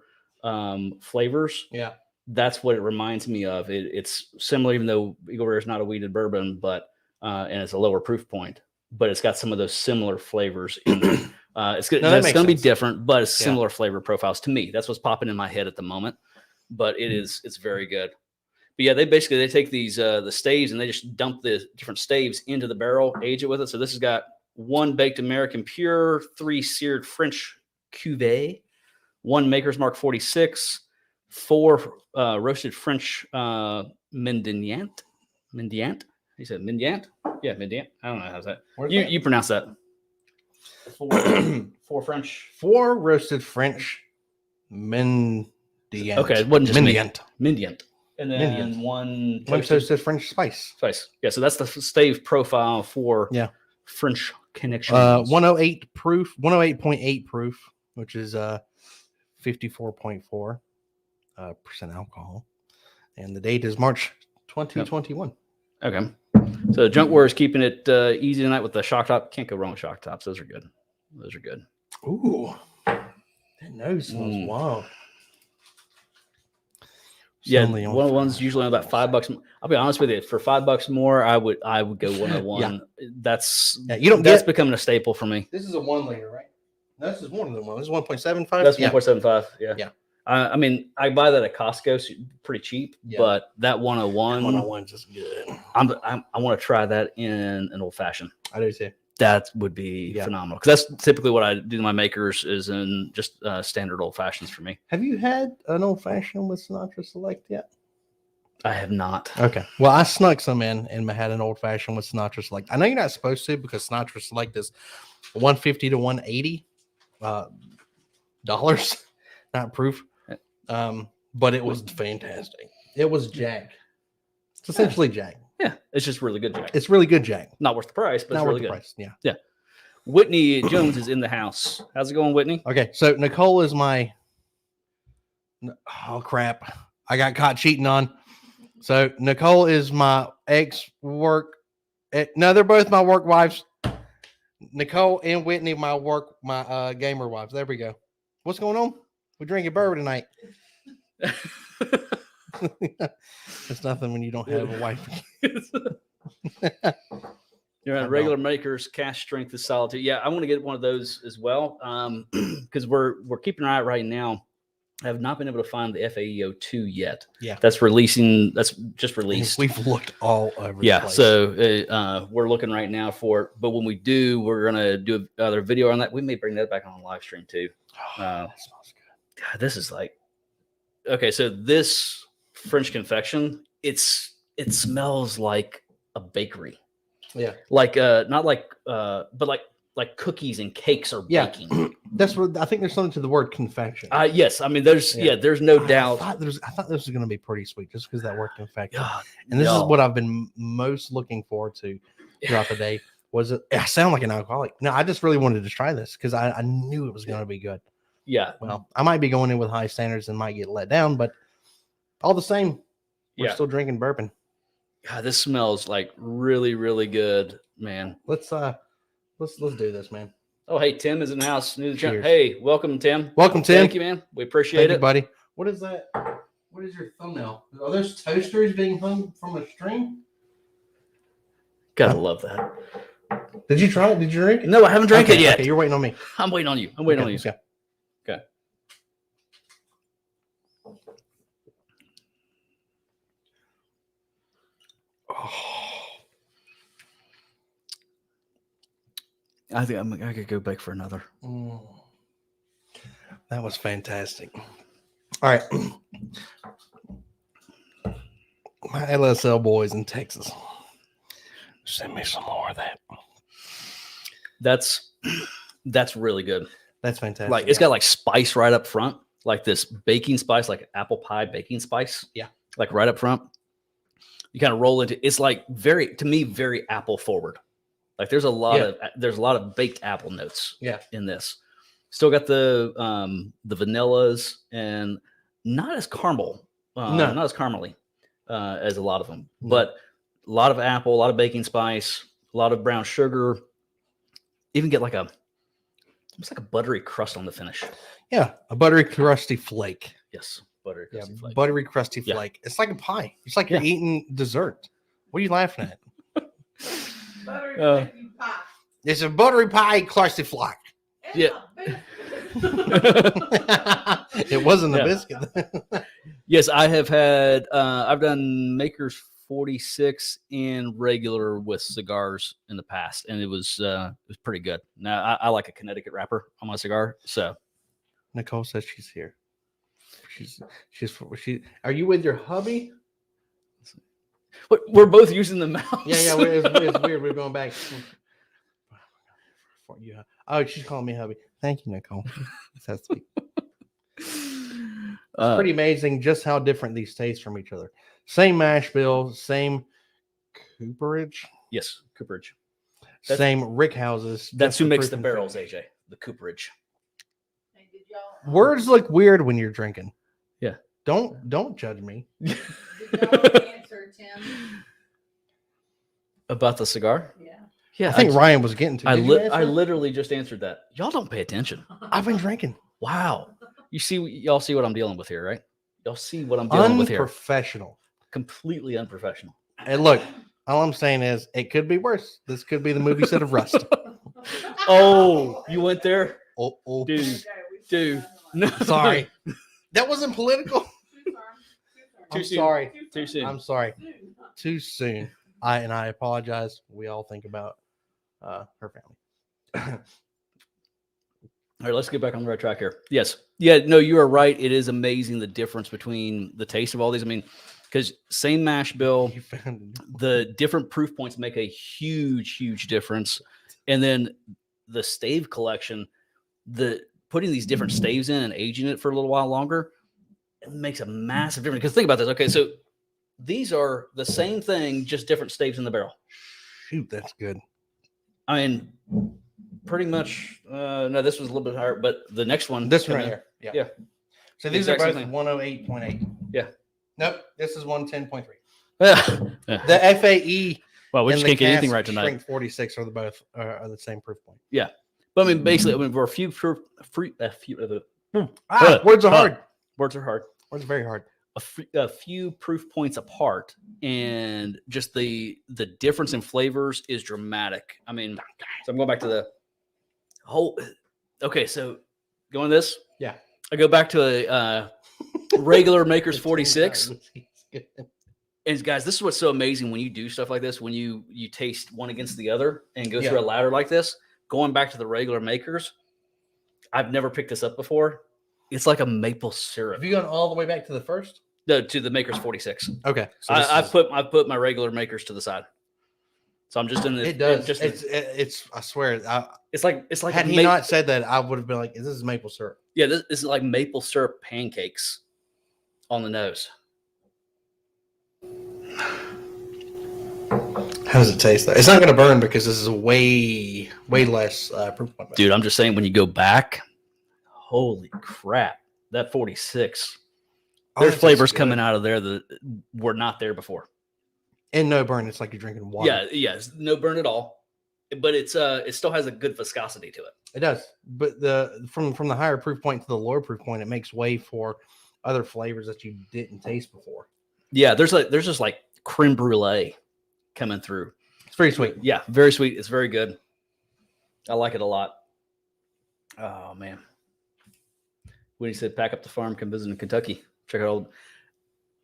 flavors. Yeah. That's what it reminds me of. It's similar, even though Eagle Rare is not a wheated bourbon, but and it's a lower proof point, but it's got some of those similar flavors in there. It's going to be different, but it's similar flavor profiles to me. That's what's popping in my head at the moment, but it's very good. But yeah, they take these the staves and they just dump the different staves into the barrel, age it with it. So this has got 1 baked American pure, 3 seared French cuvee, 1 Maker's Mark 46, 4 roasted French Mendiant. He said Mendiant? Yeah, Mendiant. I don't know how's that. You pronounce that. 4 French. 4 roasted French Mendiant. Okay, it wasn't just Mendiant. And then one toasted French spice. Yeah, so that's the stave profile for French Connection. 108 proof, 108.8 proof, which is 54.4% alcohol. And the date is March 2021. Okay. So Junkware is keeping it easy tonight with the shock top. Can't go wrong with shock tops. Those are good. Ooh. That nose smells wild. Yeah, 101's usually about $5. I'll be honest with you. For $5 more, I would go 101. That's becoming a staple for me. This is a 1 liter, right? No, this is more than 1. This is 1.75. That's 1.75. Yeah. I mean, I buy that at Costco, so pretty cheap. Yeah. But that 101, 101's just good. I want to try that in an old fashioned. I do too. That would be phenomenal because that's typically what I do to my makers is in just standard old fashions for me. Have you had an old fashioned with Sinatra Select yet? I have not. Okay. Well, I snuck some in and had an old fashioned with Sinatra Select. I know you're not supposed to because Sinatra Select is $150 to $180 dollars, not proof. But it was fantastic. It was Jack. It's essentially Jack. Yeah, it's just really good Jack. It's really good Jack. Not worth the price, but not it's really worth the good. Price. Yeah. Yeah. Whitney Jones is in the house. How's it going, Whitney? Okay, so Nicole is my. Oh crap! I got caught cheating on. So Nicole is my ex-work. No, they're both my work wives. Nicole and Whitney, my gamer wives. There we go. What's going on? We're drinking bourbon tonight. It's nothing when you don't have a wife. You're at regular makers. Cash strength is solid too. Yeah, I want to get one of those as well. Because we're keeping an eye out right now. I have not been able to find the FAEO 2 yet. Yeah, that's just released. We've looked all over. Yeah, the place. So we're looking right now for it. But when we do, we're gonna do another video on that. We may bring that back on live stream too. That smells good. God, this is like okay. So this French confection, it smells like a bakery. Yeah, like not like but like cookies and cakes are baking. That's what I think. There's something to the word confection. Yes, I mean there's no doubt. I thought this was going to be pretty sweet just because that word confection. And this is what I've been most looking forward to throughout the day. I sound like an alcoholic. No, I just really wanted to try this because I knew it was going to be good. Yeah. Well, I might be going in with high standards and might get let down, but all the same, we're still drinking bourbon. God, this smells like really, really good, man. Let's do this, man. Oh, hey, Tim is in the house. Hey, welcome, Tim. Welcome, Tim. Thank you, man. We appreciate it, buddy. What is that? What is your thumbnail? Are those toasters being hung from a string? Gotta love that. Did you try it? Did you drink it? No, I haven't drank it yet. Okay, you're waiting on me. I'm waiting on you. I'm waiting on you. Okay. I think I could go back for another. That was fantastic. All right. My LSL boys in Texas. Send me some more of that. That's really good. That's fantastic. Like it's got like spice right up front, like this baking spice, like apple pie baking spice. Yeah. Like right up front. You kind of roll into it's like very apple forward. Like there's a lot of baked apple notes in this. Still got the vanillas and not as caramel. Not as caramely as a lot of them. No. But a lot of apple, a lot of baking spice, a lot of brown sugar. Even get like almost like a buttery crust on the finish. Yeah, a buttery crusty flake. Yes, buttery crusty flake. Buttery crusty flake. It's like a pie. It's like you're eating dessert. What are you laughing at? Buttery flaky pie. It's a buttery pie crusty flake. It's It wasn't a biscuit. Yes, I have had. I've done Maker's 46 in regular with cigars in the past, and it was pretty good. Now I like a Connecticut wrapper on my cigar, so Nicole says she's here. She. Are you with your hubby? We're both using the mouse. Yeah. It's weird. We're going back. Oh, she's calling me hubby. Thank you, Nicole. That's sweet. It's pretty amazing just how different these taste from each other. Same mash bill, same cooperage. Yes, cooperage. Same rick houses. That's who makes the barrels, AJ. The cooperage. Words look weird when you're drinking. Yeah. Don't judge me. Did y'all answer, Tim? About the cigar? Yeah. Yeah. I think Ryan was getting to. I literally just answered that. Y'all don't pay attention. I've been drinking. Wow. Y'all see what I'm dealing with here, right? Y'all see what I'm dealing with here. Unprofessional. Completely unprofessional. And look, all I'm saying is it could be worse. This could be the movie set of Rust. Oh, you went there? Oh. Dude. No. Sorry. That wasn't political. Too soon. Sorry. Too soon. I'm sorry. Too soon. I apologize. We all think about her family. All right, let's get back on the right track here. Yes. Yeah, no, you are right. It is amazing the difference between the taste of all these. I mean, because same mash bill, the different proof points make a huge difference. And then the stave collection, putting these different staves in and aging it for a little while longer, it makes a massive difference. Because think about this. Okay, so these are the same thing, just different staves in the barrel. Shoot, that's good. I mean, pretty much. No, this was a little bit higher, but the next one. This one right here. Yeah. So these are Exact both same 108.8. Yeah. Nope. This is 110.3. Yeah. The FAE. Well, we and just the can't get anything cask right tonight. Strength 46 are the same proof point. Yeah. But I mean, basically, we're a few proof. Words are hard. Words are hard. Words are very hard. A few proof points apart, and just the difference in flavors is dramatic. I mean, so I'm going back to the whole. Okay, so going this. Yeah. I go back to a regular Maker's 46. And guys, this is what's so amazing when you do stuff like this, when you taste one against the other and go through a ladder like this, going back to the regular Makers. I've never picked this up before. It's like a maple syrup. Have you gone all the way back to the first? No, to the Maker's 46. Okay. So I've put my regular Makers to the side. So I'm just in the. It does. It's. I swear. It's like. Had he not said that, I would have been like, "This is maple syrup." Yeah, this is like maple syrup pancakes on the nose. How does it taste? Though it's not going to burn because this is a way less proof point. Dude, I'm just saying when you go back, holy crap, that 46. There's flavors coming out of there that were not there before. And no burn. It's like you're drinking water. Yeah, no burn at all. But it still has a good viscosity to it. It does. But from the higher proof point to the lower proof point, it makes way for other flavors that you didn't taste before. Yeah, there's just like creme brulee coming through. It's very sweet. Yeah, very sweet. It's very good. I like it a lot. Oh man. When he said pack up the farm, come visit in Kentucky. Check out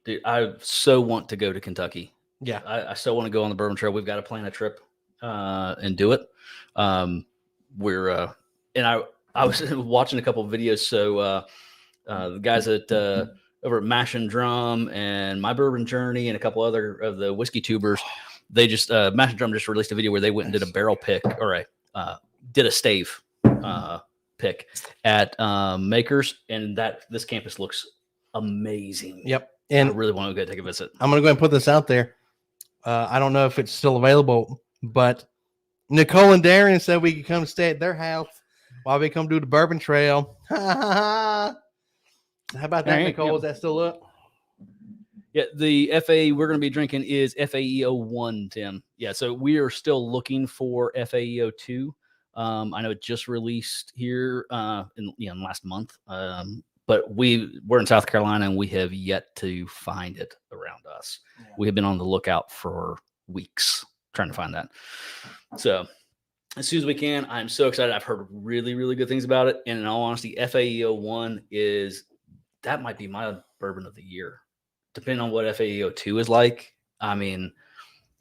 dude, I so want to go to Kentucky. Yeah. I still want to go on the Bourbon Trail. We've got to plan a trip and do it. we're and I was watching a couple of videos. So the guys at over at Mash and Drum and My Bourbon Journey and a couple other of the whiskey tubers, they just Mash and Drum just released a video where they went and did a barrel pick or did a stave pick at Makers, and this campus looks amazing. Yep. I And really want to go take a visit. I'm going to go ahead and put this out there. I don't know if it's still available, but Nicole and Darren said we could come stay at their house while we come do the Bourbon Trail. How about that, Nicole? Is that still up? Yeah, the FAE we're going to be drinking is FAE01, Tim. Yeah, so we are still looking for FAE02. I know it just released here in last month, but we're in South Carolina and we have yet to find it around us. Yeah. We have been on the lookout for weeks trying to find that. So as soon as we can, I'm so excited. I've heard really, really good things about it. And in all honesty, FAE01 that might be my bourbon of the year, depending on what FAE02 is like. I mean,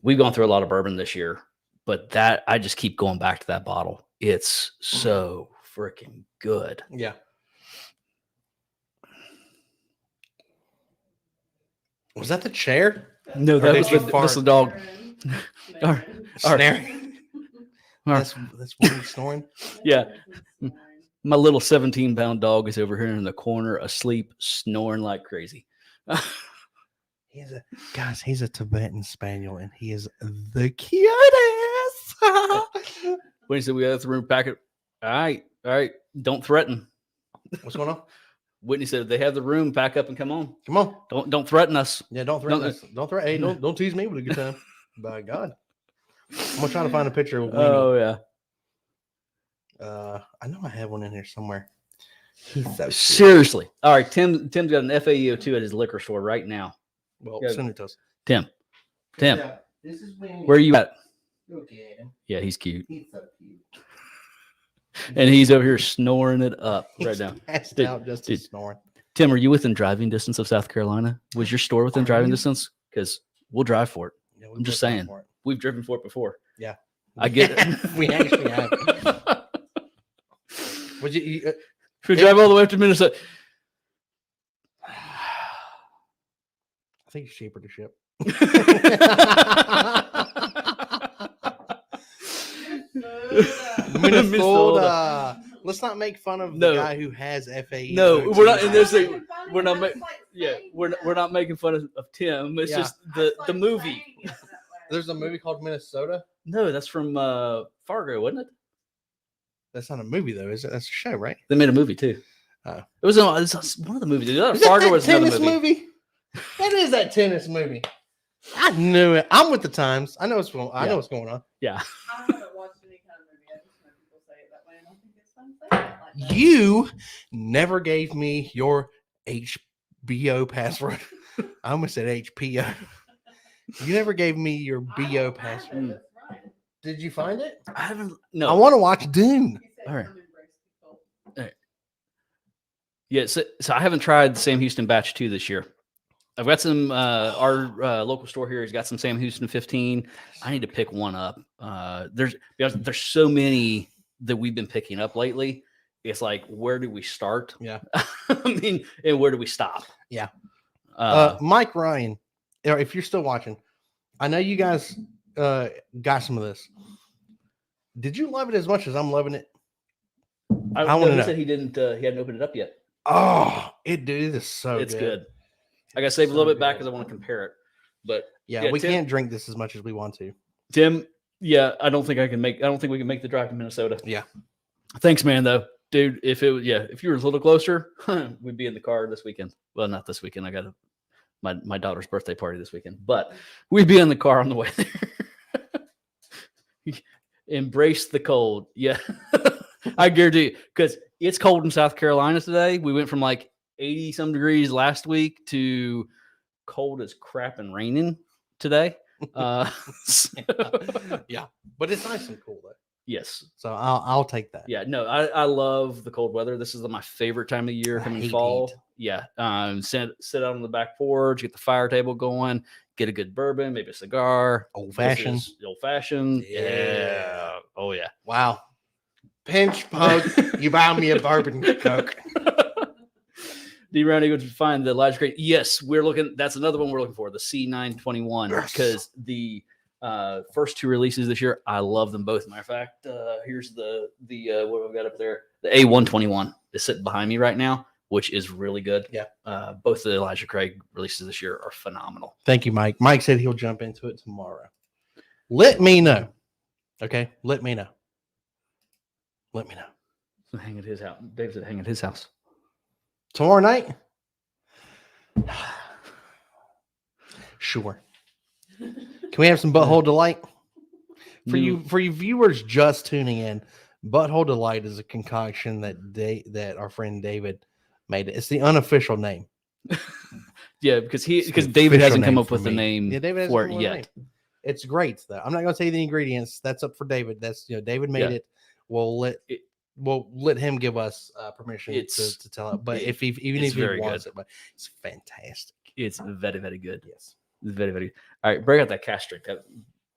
we've gone through a lot of bourbon this year, but that I just keep going back to that bottle. It's so freaking good. Yeah. Was that the chair? No, that was the dog. Snoring. That's one snoring. Yeah. My little 17-pound dog is over here in the corner, asleep, snoring like crazy. He's a Tibetan Spaniel, and he is the cutest. When he said we got the room, pack it. All right. Don't threaten. What's going on? Whitney said they have the room, pack up and come on. Come on. Don't threaten us. Yeah, don't threaten us. Don't threaten. Hey, don't tease me with a good time. By God. I'm gonna try to find a picture of Winnie. Oh yeah. I know I have one in here somewhere. He's so seriously. All right, Tim's got an FAE02 at his liquor store right now. Well, send it to us. Tim. Yeah, this is Winnie. Where are you at? Look at him. Yeah, he's cute. He's so cute. And he's over here snoring it up right now. Passed out just snoring. Tim, are you within driving distance of South Carolina? Was your store within driving distance? Because we'll drive for it. Yeah, I'm just saying. We've driven for it before. Yeah. I get it. We actually have. Would you should we drive all the way up to Minnesota? I think it's cheaper to ship. Minnesota. Let's not make fun of the guy who has FAE. No, we're not. And we're not making fun of Tim. It's just the movie. There's a movie called Minnesota. No, that's from Fargo, wasn't it? That's not a movie though, is it? That's a show, right? They made a movie too. Oh. It was one of the movies. Fargo was another movie. That is that tennis movie. I knew it. I'm with the times. I know what's going. I know what's going on. Yeah. I haven't watched any kind of movie. I just know people say it that way, and I think it's fun to say it like that. You never gave me your HBO password. I almost said HPO. You never gave me your BO password. Did you find it? I haven't. No. I want to watch Dune. All right. Yeah, so I haven't tried the Sam Houston Batch 2 this year. I've got some, our local store here has got some Sam Houston 15. I need to pick one up. There's so many that we've been picking up lately. It's like, where do we start? Yeah. I mean, and where do we stop? Yeah. Mike Ryan, if you're still watching, I know you guys got some of this. Did you love it as much as I'm loving it? I want to know. He said he didn't. He hadn't opened it up yet. Oh, it is so. It's good. I got to save a little bit back because I want to compare it. But yeah, we can't drink this as much as we want to. Tim, yeah, I don't think we can make the drive to Minnesota. Yeah. Thanks, man. Though, dude, if you were a little closer, we'd be in the car this weekend. Well, not this weekend. I got my daughter's birthday party this weekend, but we'd be in the car on the way there. Embrace the cold. Yeah. I guarantee you, because it's cold in South Carolina today. We went from like 80 some degrees last week to cold as crap and raining today. Yeah, but it's nice and cool though. Yes, so I'll take that. Yeah, no, I love the cold weather. This is my favorite time of year coming fall. Heat. Yeah, sit out on the back porch, get the fire table going, get a good bourbon, maybe a cigar, old fashioned. Yeah. Oh yeah. Wow. pinch poke, you buy me a bourbon Coke. D. Round Eagle to find the Elijah Craig. Yes, we're looking. That's another one we're looking for. The C921 because the first two releases this year, I love them both. Matter of fact, here's the what have we got up there? The A121 is sitting behind me right now, which is really good. Yeah. Both the Elijah Craig releases this year are phenomenal. Thank you, Mike. Mike said he'll jump into it tomorrow. Let me know. Okay, let me know. Let me know. So hang at his house. Dave said hang at his house. Tomorrow night? Sure. Can we have some Butthole Delight? For you viewers just tuning in, Butthole Delight is a concoction that our friend David made. It's the unofficial name. Yeah, because David hasn't come up with the name for it yet. It's great though. I'm not going to say the ingredients. That's up for David. That's David made it. We'll let him give us permission to tell it. But if he wants it, but it's fantastic. It's very, very good. Yes, it's very, very. All right, break out that cask strength. That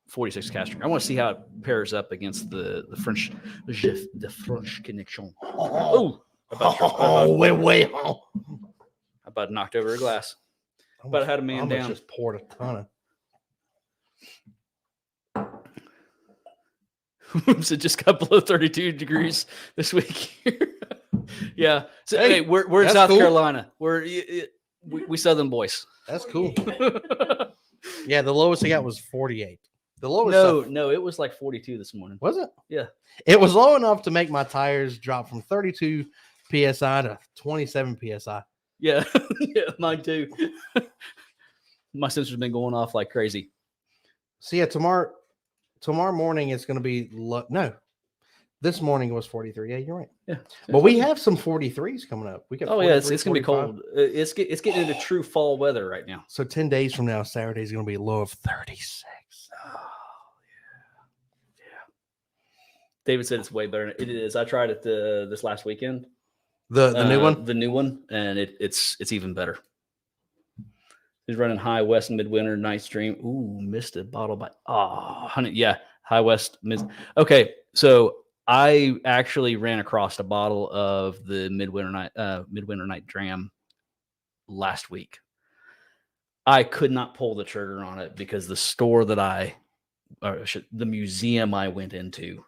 46 cask strength. I want to see how it pairs up against the French, the French connection. Oh, wait. I about knocked over a glass. But I had a man down. Just poured a ton of. So it just got below 32 degrees this week. Yeah. So hey, we're in South Carolina. We Southern boys. That's cool. Yeah, the lowest I got was 48. The lowest. No, it was like 42 this morning. Was it? Yeah. It was low enough to make my tires drop from 32 psi to 27 psi. Yeah. Yeah, mine too. My sensor's been going off like crazy. So yeah, tomorrow morning it's going to be no. This morning it was 43. Yeah, you're right. Yeah, but we have some 43s coming up. We got. Oh yeah, it's going to be cold. It's getting into true fall weather right now. So 10 days from now, Saturday is going to be a low of 36. Oh yeah. David said it's way better. It is. I tried it this last weekend. The new one, and it's even better. He's running High West Midwinter Night Stream. Ooh, missed a bottle by honey. Yeah, High West mid. Okay, so I actually ran across a bottle of the Midwinter Night Dram last week. I could not pull the trigger on it because the store that the museum I went into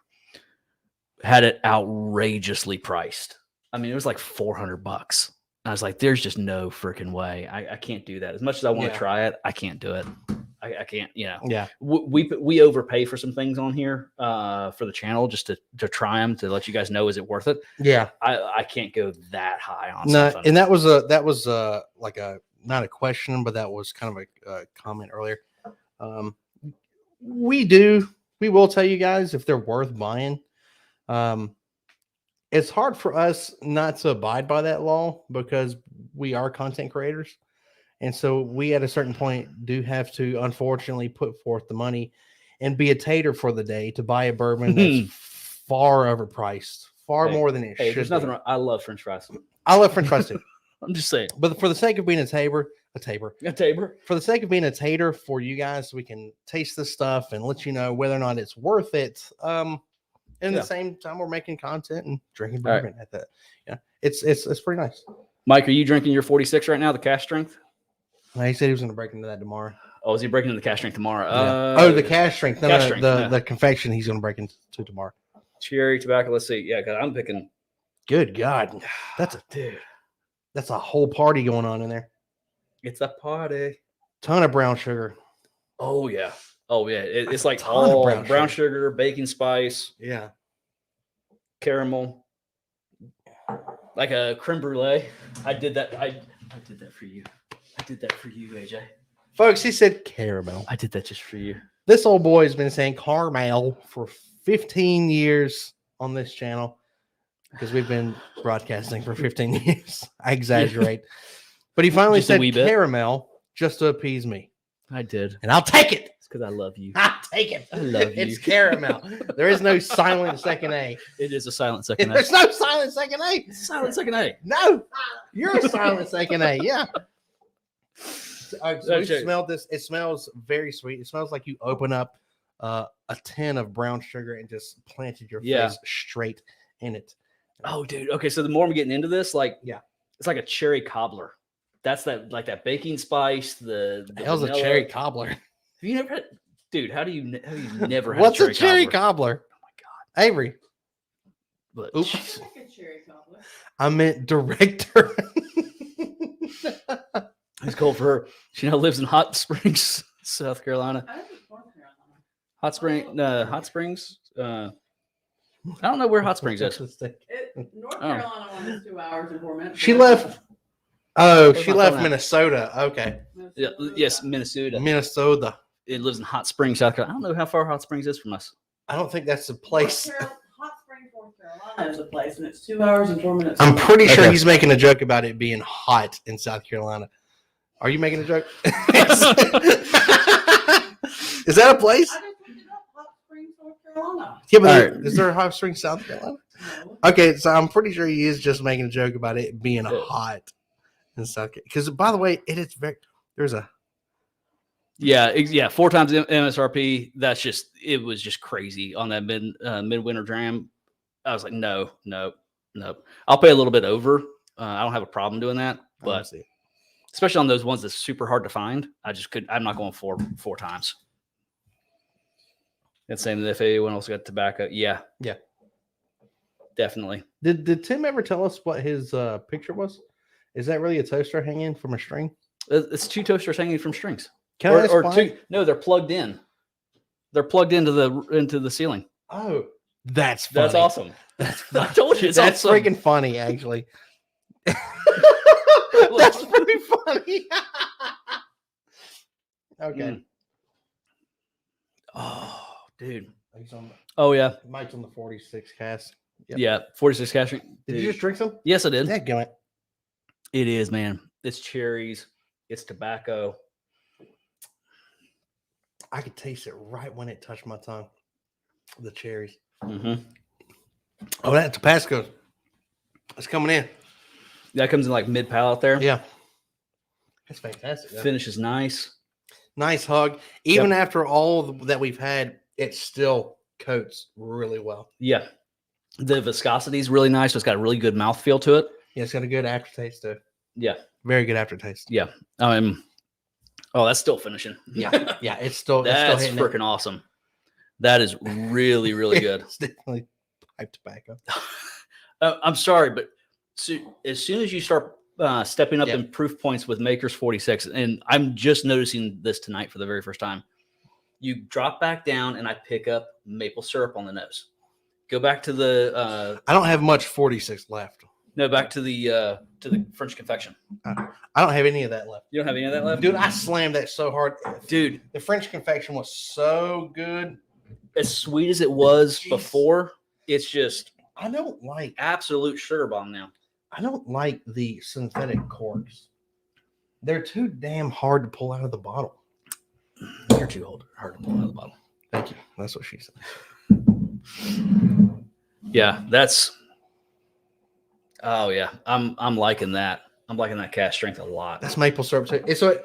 had it outrageously priced. I mean, it was like $400. I was like, there's just no freaking way. I can't do that. As much as I want to try it, I can't do it. I can't, Yeah. We overpay for some things on here for the channel just to try them, to let you guys know, is it worth it? Yeah. I can't go that high on something. And that was like not a question, but that was kind of a comment earlier. We will tell you guys if they're worth buying. It's hard for us not to abide by that law because we are content creators. And so we, at a certain point, do have to, unfortunately, put forth the money and be a tater for the day to buy a bourbon that's far overpriced, more than it should there's nothing wrong. I love French fries. I love French fries, too. I'm just saying. But for the sake of being a tater, for the sake of being a tater for you guys, so we can taste this stuff and let you know whether or not it's worth it. And at the same time, we're making content and drinking bourbon at that. Yeah, it's pretty nice. Mike, are you drinking your 46 right now, the cask strength? He said he was going to break into that tomorrow. Oh, is he breaking into the cask strength tomorrow? Yeah. The cask strength. The confection he's going to break into tomorrow. Cherry tobacco. Let's see. Yeah, because I'm picking. Good God, that's a whole party going on in there. It's a party. Ton of brown sugar. Oh yeah. It's like all brown sugar, baking spice. Yeah. Caramel. Like a creme brulee. I did that. I did that for you. I did that for you, AJ. Folks, he said caramel. I did that just for you. This old boy has been saying caramel for 15 years on this channel because we've been broadcasting for 15 years. I exaggerate. But he finally said caramel just to appease me. I did. And I'll take it. It's because I love you. I'll take it. I love you. It's caramel. There is no silent second A. It is a silent second A. There's no silent second A. It's a silent second A. No. You're a silent second A. Yeah. So we smelled this. It smells very sweet. It smells like you open up a tin of brown sugar and just planted your face straight in it. Oh, dude. Okay, so the more I'm getting into this, like, Yeah. it's like a cherry cobbler. That's that baking spice. The Hell's a vanilla. cherry cobbler? Have you never had, dude? Have you never had What's a cherry cobbler? cobbler? Oh my god, Avery. but Oops. Like a cherry cobbler. I meant director. it's cold for her. She now lives in Hot Springs, South Carolina. I live in North Carolina. Hot Springs. I don't know where Hot Springs is. North Carolina one is 2 hours and 4 minutes. She left. Oh, Where's she my left phone at? Minnesota. Okay. Yeah, yes, Minnesota. Minnesota. It lives in Hot Springs, South Carolina. I don't know how far Hot Springs is from us. I don't think that's the place. Hot Springs, North Carolina is a place, and it's 2 hours and 4 minutes. I'm pretty sure Okay. he's making a joke about it being hot in South Carolina. Are you making a joke? Is that a place? I just looked it up. Hot Springs, North Carolina. Yeah, but All right. is there a hot spring South Carolina? No. Okay, so I'm pretty sure he is just making a joke about it being Yeah. hot in South Carolina. Because, by the way, it is very. There's a. Yeah, 4 times MSRP. It was just crazy on that midwinter dram. I was like, no. I'll pay a little bit over. I don't have a problem doing that, but especially on those ones that's super hard to find, I just couldn't. I'm not going four times. And same if anyone else got tobacco. Yeah, definitely. Did Tim ever tell us what his picture was? Is that really a toaster hanging from a string? It's 2 toasters hanging from strings. Can I or spy? 2? No, they're plugged in. They're plugged into the ceiling. Oh, that's funny. That's awesome. I told you, it's That's awesome. freaking funny, actually. That's pretty funny. Okay. Mm. Oh, dude. He's on Oh yeah, Mike's on the 46 cast. Yep. yeah. 46 cash. Did you just drink some? Yes, I did. Dadgummit. It is, man. It's cherries. It's tobacco. I could taste it right when it touched my tongue. The cherries. Mm-hmm. Oh, that Tabasco. It's coming in. That comes in like mid palate there. Yeah. That's fantastic. though. Finishes nice. Nice hug. Even after all that we've had, it still coats really well. Yeah. The viscosity is really nice. So it's got a really good mouthfeel to it. Yeah, it's got a good aftertaste too. Yeah. Very good aftertaste. Yeah. Oh, that's still finishing. Yeah. Yeah. It's still That's hitting it. freaking awesome. That is really, really good. It's definitely pipe tobacco. I'm sorry, but as soon as you start stepping up in proof points with Maker's 46, and I'm just noticing this tonight for the very first time, you drop back down and I pick up maple syrup on the nose. Go back to the I don't have much 46 left. back to the French Confection. I don't have any of that left. You don't have any of that left? Dude, I slammed that so hard. Dude, The French Confection was so good. as sweet as it was Jeez. before, it's just I don't like absolute sugar bomb now. I don't like the synthetic corks. They're too damn hard to pull out of the bottle. They're too hard to pull out of the bottle. Thank you. That's what she said. Yeah, that's. Oh yeah, I'm liking that. I'm liking that cast strength a lot. That's maple syrup. So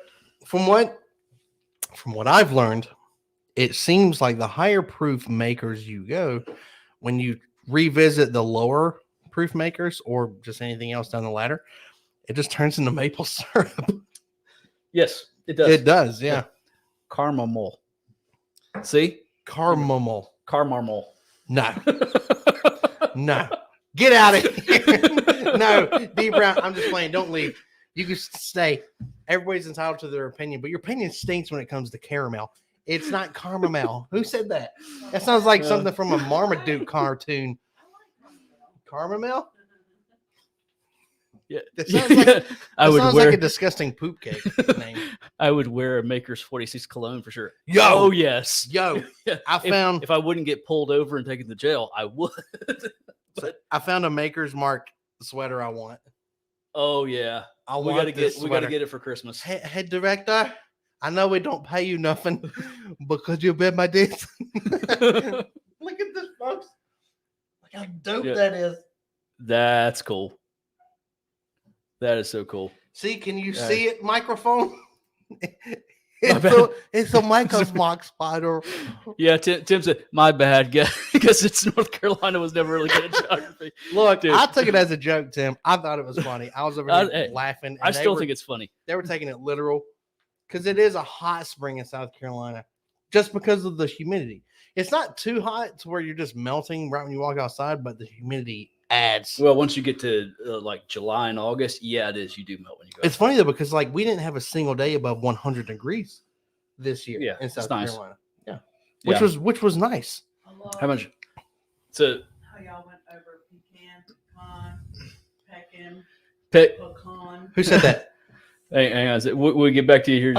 from what I've learned, it seems like the higher proof makers you go, when you revisit the lower proof makers or just anything else down the ladder, it just turns into maple syrup. Yes, it does. It does, yeah. Caramel. See? Caramel. Caramel. No. No. Get out of here. No, D Brown, I'm just playing. Don't leave. You can stay. Everybody's entitled to their opinion, but your opinion stinks when it comes to caramel. It's not caramel. Who said that? That sounds like something from a Marmaduke cartoon. Caramel? Yeah. That sounds like, I would sounds wear like a disgusting poop cake name. I would wear a Maker's 46 cologne for sure. Yo. Oh yes. Yo, Yeah. I found If I wouldn't get pulled over and taken to jail, I would. I found a Maker's Mark sweater I want. Oh yeah. I We want gotta this get we gotta sweater. get it for Christmas. Head director, I know we don't pay you nothing because you've been my dick. Look at this, folks. Look how dope Yeah. that is. That's cool. That is so cool. See, can you see it, microphone? It's a microbox spider. Yeah, Tim said, my bad, because it's North Carolina was never really good at geography. Look, Dude. I took it as a joke, Tim. I thought it was funny. I was over here laughing. And I still think it's funny. They were taking it literal because it is a hot spring in South Carolina just because of the humidity. It's not too hot to where you're just melting right when you walk outside, but the humidity adds. Well, once you get to like July and August, yeah, it is. You do melt when you go. It's funny though because like we didn't have a single day above 100 degrees this year in South Carolina. Yeah, which was nice. How much? So how y'all went over pecan, pecan. Who said that? Hang on. We'll get back to you here. In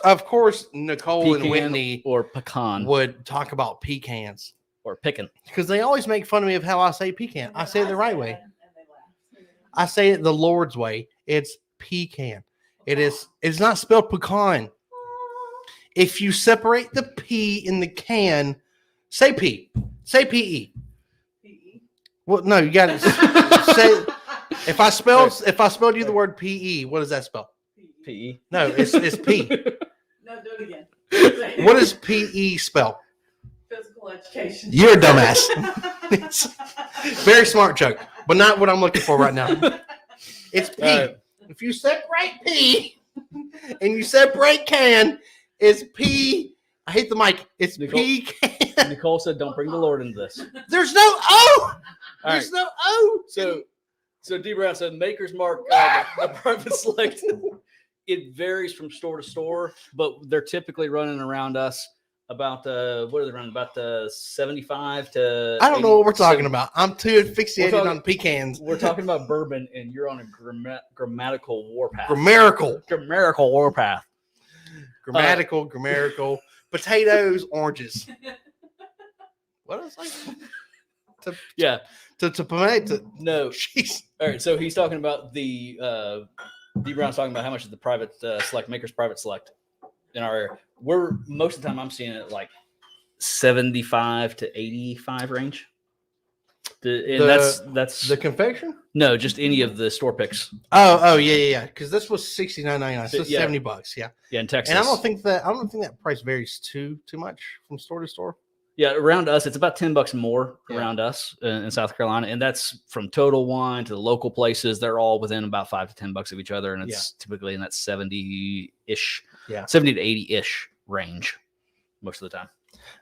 Of course, Nicole pecan and Whitney or pecan would talk about pecans or picking because they always make fun of me of how I say pecan. I say it the right way. I say it the Lord's way. It's pecan. It's not spelled pecan. If you separate the P in the can, say P. Say P-E. P-E? Well, no, you got to say. If I spelled you the word P-E, what does that spell? P-E. No, it's P. No, do it again. What does P-E spell? Physical education. You're a dumbass. Very smart joke, but not what I'm looking for right now. It's P. If you separate P and you separate can, it's P. I hate the mic. It's pecan. Nicole said, "Don't bring the Lord into this." There's no O. There's no O. So D Brown said, "Maker's Mark, the private select. It varies from store to store, but they're typically running around us about what are they running? About 75 to. I don't know what we're talking about. I'm too fixated on pecans. We're talking about bourbon, and you're on a grammatical warpath. Grammatical warpath. Grammatical. Potatoes, oranges. What else? To promote. No. Jeez. All right. So he's talking about the D Brown's talking about how much is the private select Maker's private select in our area. Most of the time I'm seeing it like 75 to 85 range. That's the confection. No, just any of the store picks. Oh yeah. Because this was $69.99, so $70. Yeah. Yeah, in Texas. And I don't think that price varies too much from store to store. Yeah, around us, it's about $10 more around us in South Carolina, and that's from Total Wine to the local places. They're all within about $5 to $10 of each other, and it's typically in that 70-ish, 70 to 80-ish range most of the time.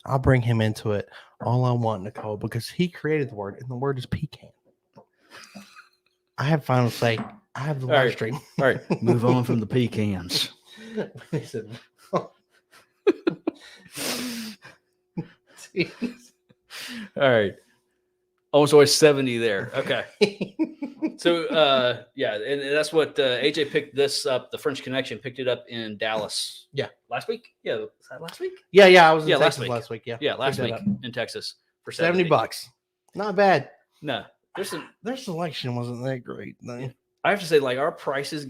I'll bring him into it. All I want, Nicole, because he created the word, and the word is pecan. I have final say. I have the live stream. All right, move on from the pecans. All right. Almost always 70 there. Okay. So, and that's what AJ picked this up. The French Connection picked it up in Dallas. Yeah. Last week? Yeah. Was that last week? Yeah. I was in Texas last week. Yeah. Yeah. Last week in Texas for $70. Not bad. No. Their selection wasn't that great. No. I have to say, like, our prices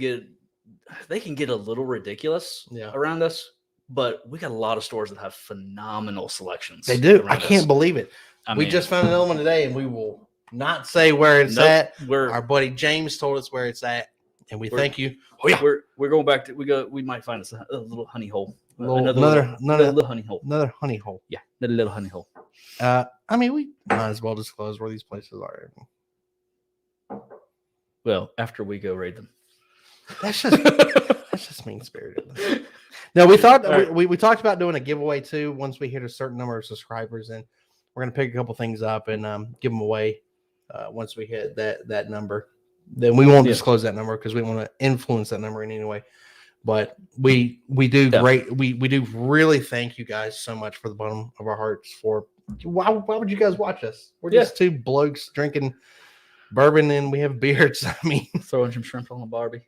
they can get a little ridiculous around us. But we got a lot of stores that have phenomenal selections. They do. I can't believe it. We just found another one today, and we will not say where it's at. Our buddy James told us where it's at, and we thank you. Oh yeah, we're going back to we might find us a little honey hole. Another little honey hole. Another honey hole. Yeah, another little honey hole. I mean, we might as well disclose where these places are. Well, after we go raid them. That's just mean spirited. No, we thought we talked about doing a giveaway too. Once we hit a certain number of subscribers, and we're gonna pick a couple things up and give them away. Once we hit that number, then we won't disclose that number because we want to influence that number in any way. But we do great. We do really thank you guys so much for the bottom of our hearts for. Why would you guys watch us? We're just two blokes drinking bourbon and we have beards. I mean, throwing some shrimp on a Barbie.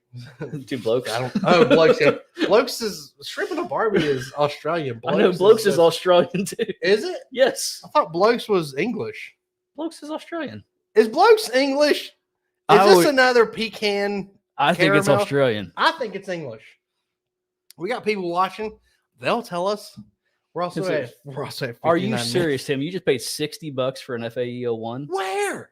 Two blokes. Blokes. Yeah. Blokes is shrimp on a Barbie is Australian. Blokes I know Blokes is Australian too. Is it? Yes. I thought Blokes was English. Blokes is Australian. Is Blokes English? Is this another pecan? I think it's Australian. I think it's English. We got people watching. They'll tell us. We're also at 59 Are you serious, Tim? You just paid $60 for an FAE 01? Where?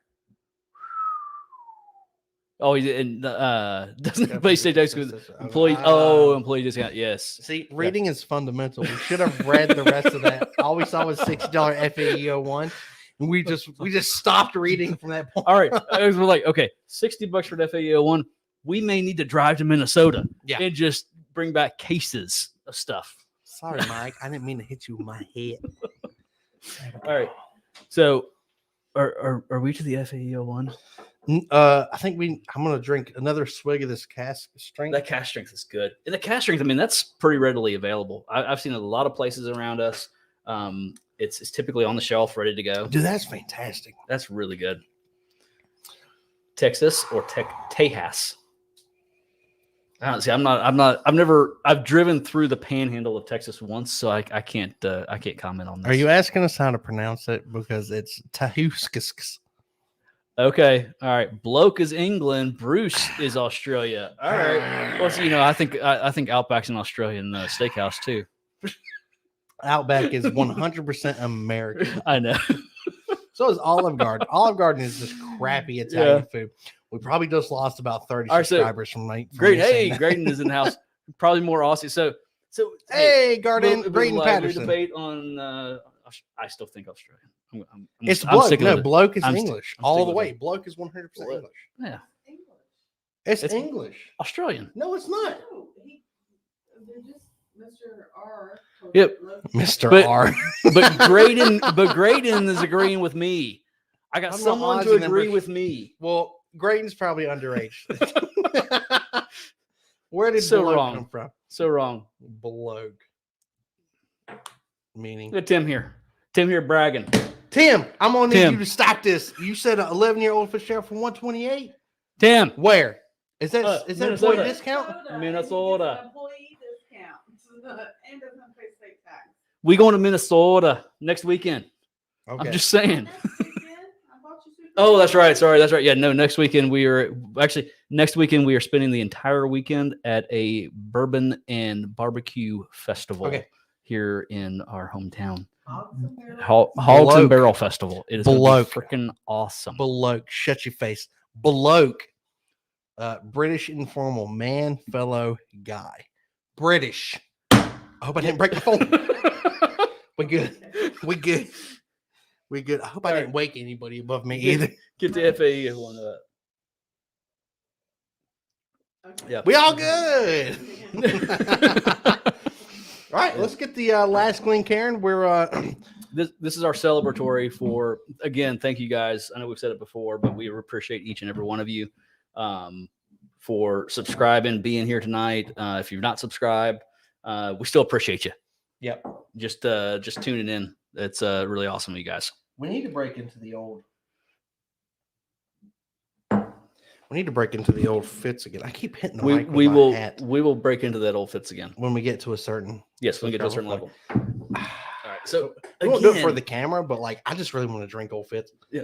Oh, and doesn't Yeah, anybody say okay, employee? Employee discount. Yes. See, reading is fundamental. We should have read the rest of that. All we saw was $60 FAEO one, and we just stopped reading from that point. All right, we're like, okay, $60 for the FAO one. We may need to drive to Minnesota, and just bring back cases of stuff. Sorry, Mike. I didn't mean to hit you with my head. All right, so are we to the FAO one? I think I'm gonna drink another swig of this cask strength. That cask strength is good. And the cask strength, I mean, that's pretty readily available. I've seen it a lot of places around us. It's typically on the shelf, ready to go. Dude, that's fantastic. That's really good. Texas or Tejas. I don't see. I've driven through the panhandle of Texas once, so I can't comment on this. Are you asking us how to pronounce it? Because it's Tahuskas. Okay. All right. Bloke is England. Bruce is Australia. All right. Well, so, I think Outback's an Australian steakhouse too. Outback is 100% American. I know. So is Olive Garden. Olive Garden is just crappy Italian food. We probably just lost about 30 subscribers from me. Great. Hey, Graydon is in the house. Probably more Aussie. So hey, Graydon Patterson. Debate on. I still think Australian. It's bloke. No, bloke is I'm English all the way. Bloke is 100% English. Yeah, it's English. Australian. No, it's not. No, they're just Mr. R. Yep, Mr. R. But Graydon is agreeing with me. I got someone to agree with me. Well, Graydon's probably underage. Where did bloke come from? So wrong. Bloke. Meaning. Look at Tim here. Tim here bragging. Tim, I'm gonna need you to stop this. You said an 11-year-old Fitzgerald for 128. Tim, where is that? Is that employee discount? Minnesota. Employee discount. And doesn't pay state tax. We going to Minnesota next weekend. Okay. I'm just saying. Oh, that's right. Sorry, that's right. Yeah, no. Next weekend we are spending the entire weekend at a bourbon and barbecue festival here in our hometown. Hogs and Barrel Festival. It is freaking awesome. Bloke, shut your face. Bloke, British informal man, fellow guy. British. I hope I didn't break the phone. We good. I hope I didn't wake anybody above me either. Get the FAE one of that. Okay. Yeah, we all good. All right, let's get the last Glencairn. We're this is our celebratory for, again, thank you guys. I know we've said it before, but we appreciate each and every one of you for subscribing, being here tonight. If you've not subscribed, we still appreciate you. Yep. Just tuning in. It's really awesome of you guys. We need to break into the old. We need to break into the old fits again. I keep hitting the mic with my hat. We will break into that old fits again when we get to a certain. Yes, when we get to a certain level. All right, so we won't do it for the camera, but like I just really want to drink old fits. Yeah,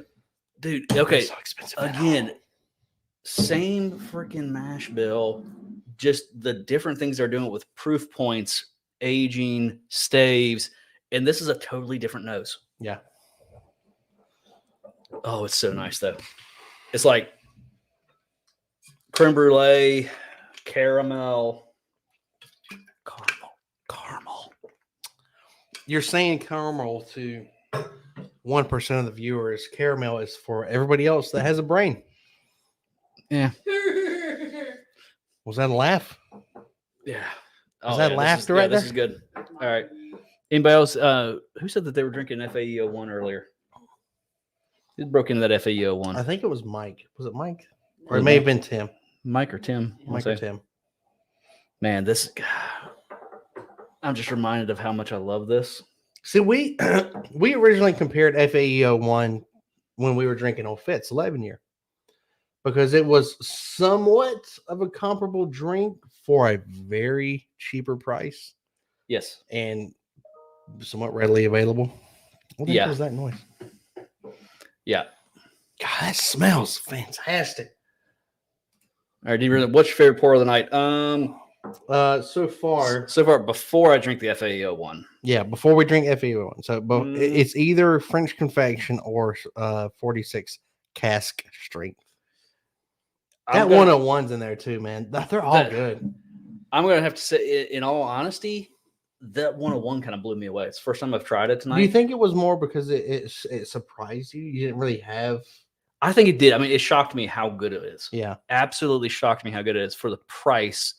dude. Okay, it's so expensive again. Same freaking mash bill, just the different things they're doing with proof points, aging, staves, and this is a totally different nose. Yeah. Oh, it's so nice though. It's like creme brulee, caramel. You're saying caramel to 1% of the viewers. Caramel is for everybody else that has a brain. Yeah. Was that a laugh? Yeah. Was that laughter right there? This is good. All right. Anybody else? Who said that they were drinking FAEO 1 earlier? Who broke into that FAEO 1? I think it was Mike. Was it Mike? Or it may have been Tim. Mike or Tim? Mike or Tim. Man, I'm just reminded of how much I love this. See, we originally compared FAEO 1 when we were drinking Old Fitz 11 year. Because it was somewhat of a comparable drink for a very cheaper price. Yes. And somewhat readily available. What the heck was that noise? Yeah. God, that smells fantastic. All right, what's your favorite pour of the night? So far before I drink the FAEO 1. Yeah, before we drink FAEO 1. So it's either French Confection or 46 cask strength. That 101's in there too, man. They're all good. I'm gonna have to say, in all honesty, that 101 kind of blew me away. It's the first time I've tried it tonight. Do you think it was more because it surprised you? You didn't really have. I think it did. I mean, it shocked me how good it is. Yeah, absolutely shocked me how good it is for the price.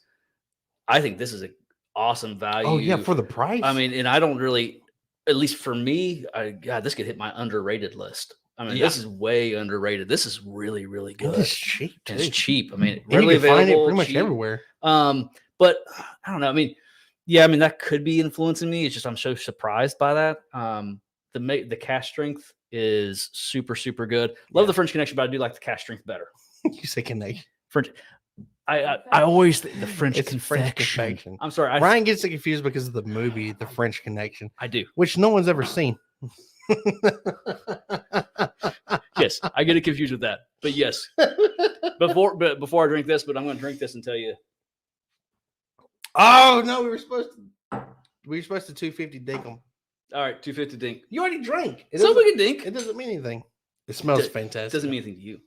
I think this is an awesome value. Oh yeah, for the price. I mean, and I don't really, at least for me, God, this could hit my underrated list. I mean, this is way underrated. This is really, really good. It's cheap. It's cheap. I mean, readily available. Find it pretty much everywhere. But I don't know. I mean, yeah, I mean that could be influencing me. It's just I'm so surprised by that. The cash strength is super, super good. Love the French Connection, but I do like the cash strength better. You say connection. French. I always think the French Confection. I'm sorry. Ryan gets it confused because of the movie, The French Connection. I do. Which no one's ever seen. Yes, I get it confused with that. But yes, before I drink this, but I'm going to drink this and tell you. Oh no, we were supposed to 250 dink them. All right, 250 dink. You already drank. So we can dink. It doesn't mean anything. It smells fantastic. It doesn't mean anything to you.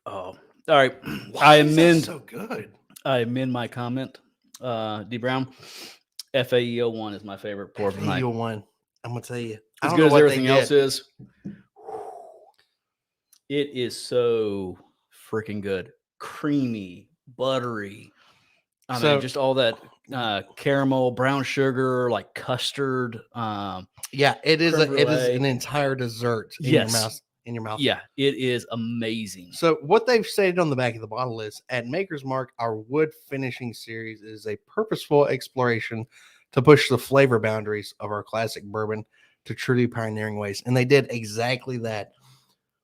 Oh, all right. I amend. So good. I amend my comment. D Brown, FAE01 is my favorite pour of the night. FAE01. I'm gonna tell you, as good as everything else is. It is so freaking good, creamy, buttery. I mean, just all that caramel, brown sugar, like custard. Yeah, it is. It is an entire dessert in your mouth. In your mouth. Yeah, it is amazing. So what they've stated on the back of the bottle is, at Maker's Mark, our wood finishing series is a purposeful exploration to push the flavor boundaries of our classic bourbon to truly pioneering ways. And they did exactly that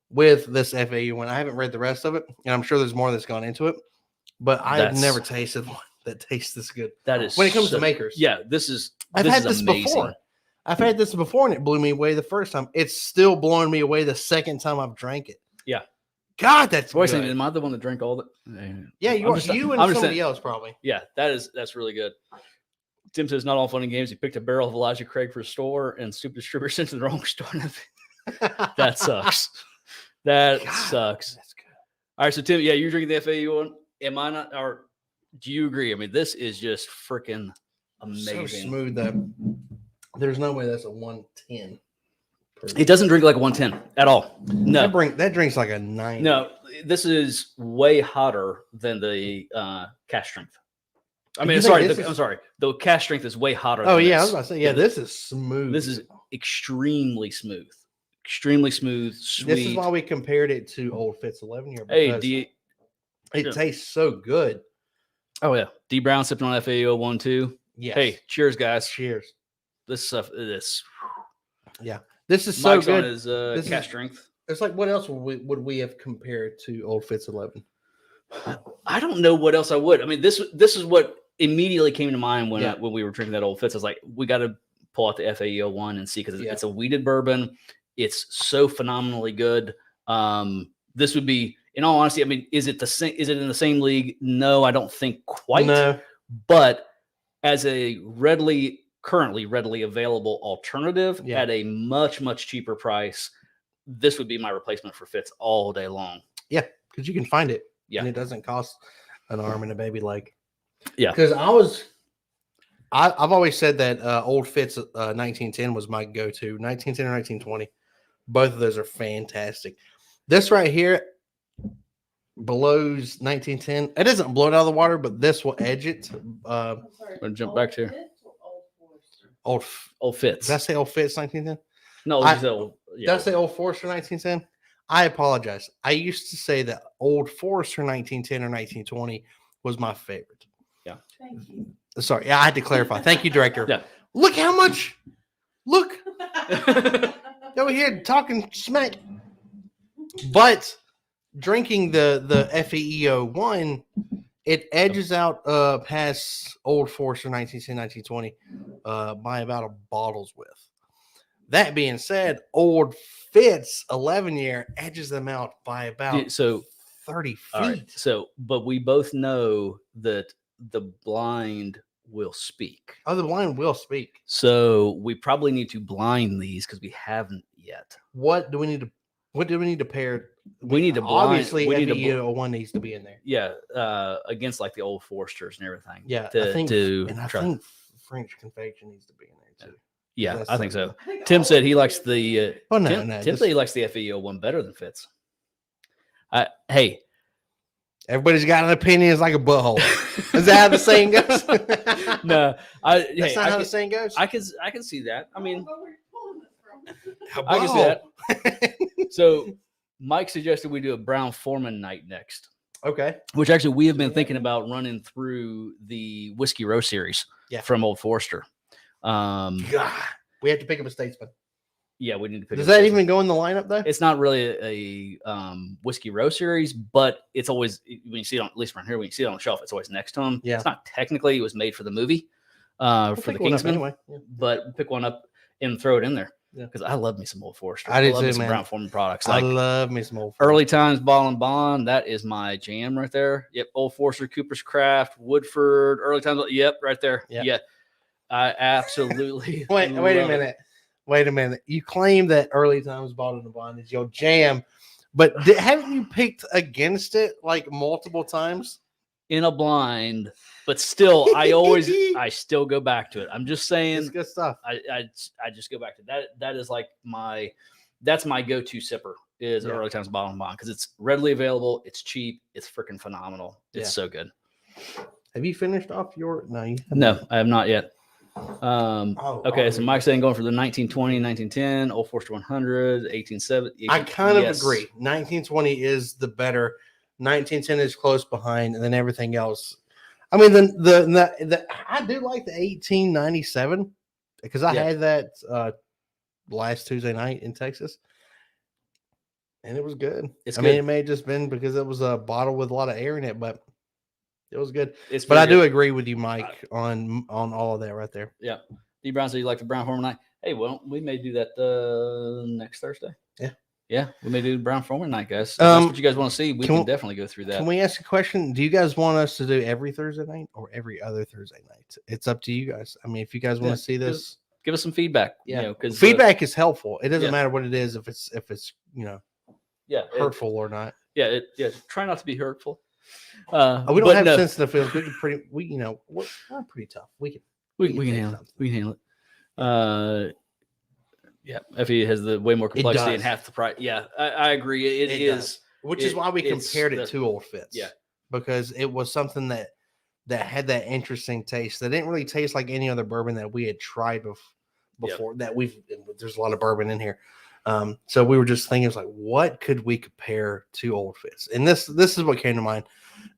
with this FAE1. I haven't read the rest of it, and I'm sure there's more that's gone into it, but I've never tasted one that tastes this good. That is when it comes to Makers. Yeah, I've had this before. I've had this before, and it blew me away the first time. It's still blowing me away the second time I've drank it. Yeah. God, that's good. Am I the one that drank all that? Yeah, you are. You and somebody else probably. Yeah, that's really good. Tim says, not all fun and games. He picked a barrel of Elijah Craig for a store and stupid distributor sent to the wrong store. That sucks. That sucks. That's good. All right, so Tim, you're drinking the FAE one. Am I not? Or do you agree? I mean, this is just freaking amazing. So smooth that there's no way that's a 110. It doesn't drink like a 110 at all. No, that drinks like a 9. No, this is way hotter than the cash strength. I mean, I'm sorry. The cash strength is way hotter. Oh, yeah. I was about to say, this is smooth. This is extremely smooth. Extremely smooth, sweet. This is why we compared it to Old Fitz 11 year. Hey, it tastes so good. Oh, yeah. D Brown sipping on FAE01 too. Yes. Hey, cheers, guys. Cheers. This stuff, Yeah. This is so Mike's good. On his cash strength. It's like, what else would we have compared to Old Fitz 11? I don't know what else I would. I mean, this is what immediately came to mind when we were drinking that Old Fitz. I was like, we got to pull out the FAE01 and see, because it's a wheated bourbon. It's so phenomenally good. This would be, in all honesty, I mean, is it in the same league? No, I don't think quite. No. But as a currently readily available alternative at a much, much cheaper price, this would be my replacement for Fitz all day long. Yeah, because you can find it. Yeah. And it doesn't cost an arm and a baby leg. Yeah. Because I've always said that Old Fitz 1910 was my go-to. 1910 or 1920. Both of those are fantastic. This right here blows 1910. It doesn't blow it out of the water, but this will edge it. I'm going to jump back to Old Fitz. Did I say Old Fitz 1910? No, did I say Old Forester 1910? I apologize. I used to say that Old Forester 1910 or 1920 was my favorite. Yeah. Thank you. Sorry. I had to clarify. Thank you, director. Yeah. Look how much. Look. Over here talking smack. But drinking the FAE01, it edges out past Old Forester 1910, 1920 by about a bottle's width. That being said, Old Fitz 11 year edges them out by about 30 feet. Right. But we both know that the blind will speak. Oh, the blind will speak. So we probably need to blind these because we haven't yet. What do we need to What do we need to pair? We need to obviously we need to FE01 needs to be in there. Yeah, against like the old Foresters and everything. Yeah, to, I think, to and I try- think French Confection needs to be in there too. yeah, that's I think so so. I think Tim all said of he it likes is. the. Oh no, Tim, no. Tim said he likes the FEO1 better than Fitz. Hey, Everybody's got an opinion. It's like a butthole. Is that how the saying goes? no, That's not how the saying goes. I can see that. I mean, Where you pulling this from? A I can see butthole. that. So Mike suggested we do a Brown Foreman night next, Okay. which actually we have been thinking about running through the Whiskey Row series from Old Forester. God, we have to pick up a statesman. Yeah, we need to pick. Does up that a even go in the lineup though? It's not really a Whiskey Row series, but it's always when you see it on, at least around here, when you see it on the shelf, it's always next to them. Yeah. It's not technically it was made for the movie, We'll for the pick one up Kingsman, anyway. Yeah. but pick one up and throw it in there. Yeah. Because I love me some Old Forester. I do love too, me some man. Brown Foreman products. I Like love me some old Early Times Ball and Bond. That is my jam right there. Yep. Old Forester, Cooper's Craft, Woodford, Early Times. Yep, right there. Yep. Yeah. I absolutely Wait a love it. minute. Wait a minute. You claim that Early Times Ball and Bond is your jam, but haven't you picked against it like multiple times? In a blind, but still, I still go back to it. I'm just saying, It's good stuff. I just go back to that. That is like that's my go-to sipper is Early Times Bottle and Bond because it's readily available, it's cheap, it's freaking phenomenal. It's so good. Have you finished off your? No, you haven't. No, I have not yet. Okay, so Mike's saying going for the 1920, 1910, Old Forester 100, 1870. I kind of agree. 1920 is the better. 1910 is close behind, and then everything else. I mean, the I do like the 1897 because I had that last Tuesday night in Texas, and it was good. I mean, it may have just been because it was a bottle with a lot of air in it, but it was good. But I do agree with you, Mike, on all of that right there. Yeah. D. Brown said you like the Brown Foreman night. Hey, well, we may do that next Thursday. Yeah. Yeah, we may do Brown Foreman night, guys. So that's what you guys want to see. We can definitely go through that. Can we ask a question? Do you guys want us to do every Thursday night or every other Thursday night? It's up to you guys. I mean, if you guys want to see this, give us some feedback. Yeah, you know, because feedback is helpful. It doesn't matter what it is if it's hurtful or not. Yeah, try not to be hurtful. We don't have sensitive feelings. We're pretty tough. We can handle it. We can handle it. Yeah, FE has the way more complexity and half the price. Yeah, I agree. It is, which is why we compared it to Old Fitz. Yeah, because it was something that had that interesting taste. That didn't really taste like any other bourbon that we had tried before. That there's a lot of bourbon in here. So we were just thinking, it's like, what could we compare to Old Fitz? And this is what came to mind.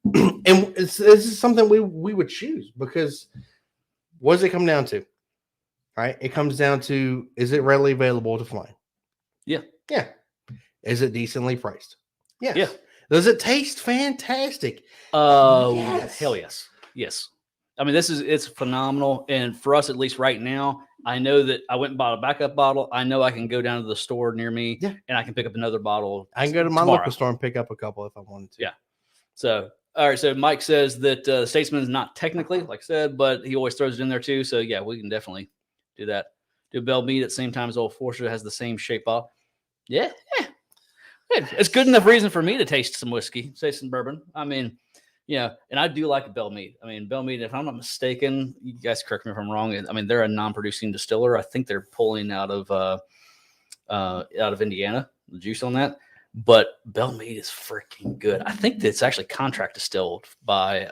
And this is something we would choose because what does it come down to? Right? It comes down to, is it readily available to find? Yeah. Yeah. Is it decently priced? Yes. Yeah. Does it taste fantastic? Yes. Hell yes. Yes. I mean, it's phenomenal. And for us, at least right now, I know that I went and bought a backup bottle. I know I can go down to the store near me and I can pick up another bottle. I can go to my local store and pick up a couple if I wanted to. Yeah. So, all right. So Mike says that Statesman is not technically, like I said, but he always throws it in there too. So yeah, we can definitely do that. Do Bell Mead at the same time as Old Forester has the same shape bottle. Yeah. It's good enough reason for me to taste some whiskey, taste some bourbon. I mean, and I do like a Bell Mead. I mean, Bell Mead, if I'm not mistaken, you guys correct me if I'm wrong. I mean, they're a non-producing distiller. I think they're pulling out of Indiana, the juice on that. But Bell Mead is freaking good. I think that it's actually contract distilled by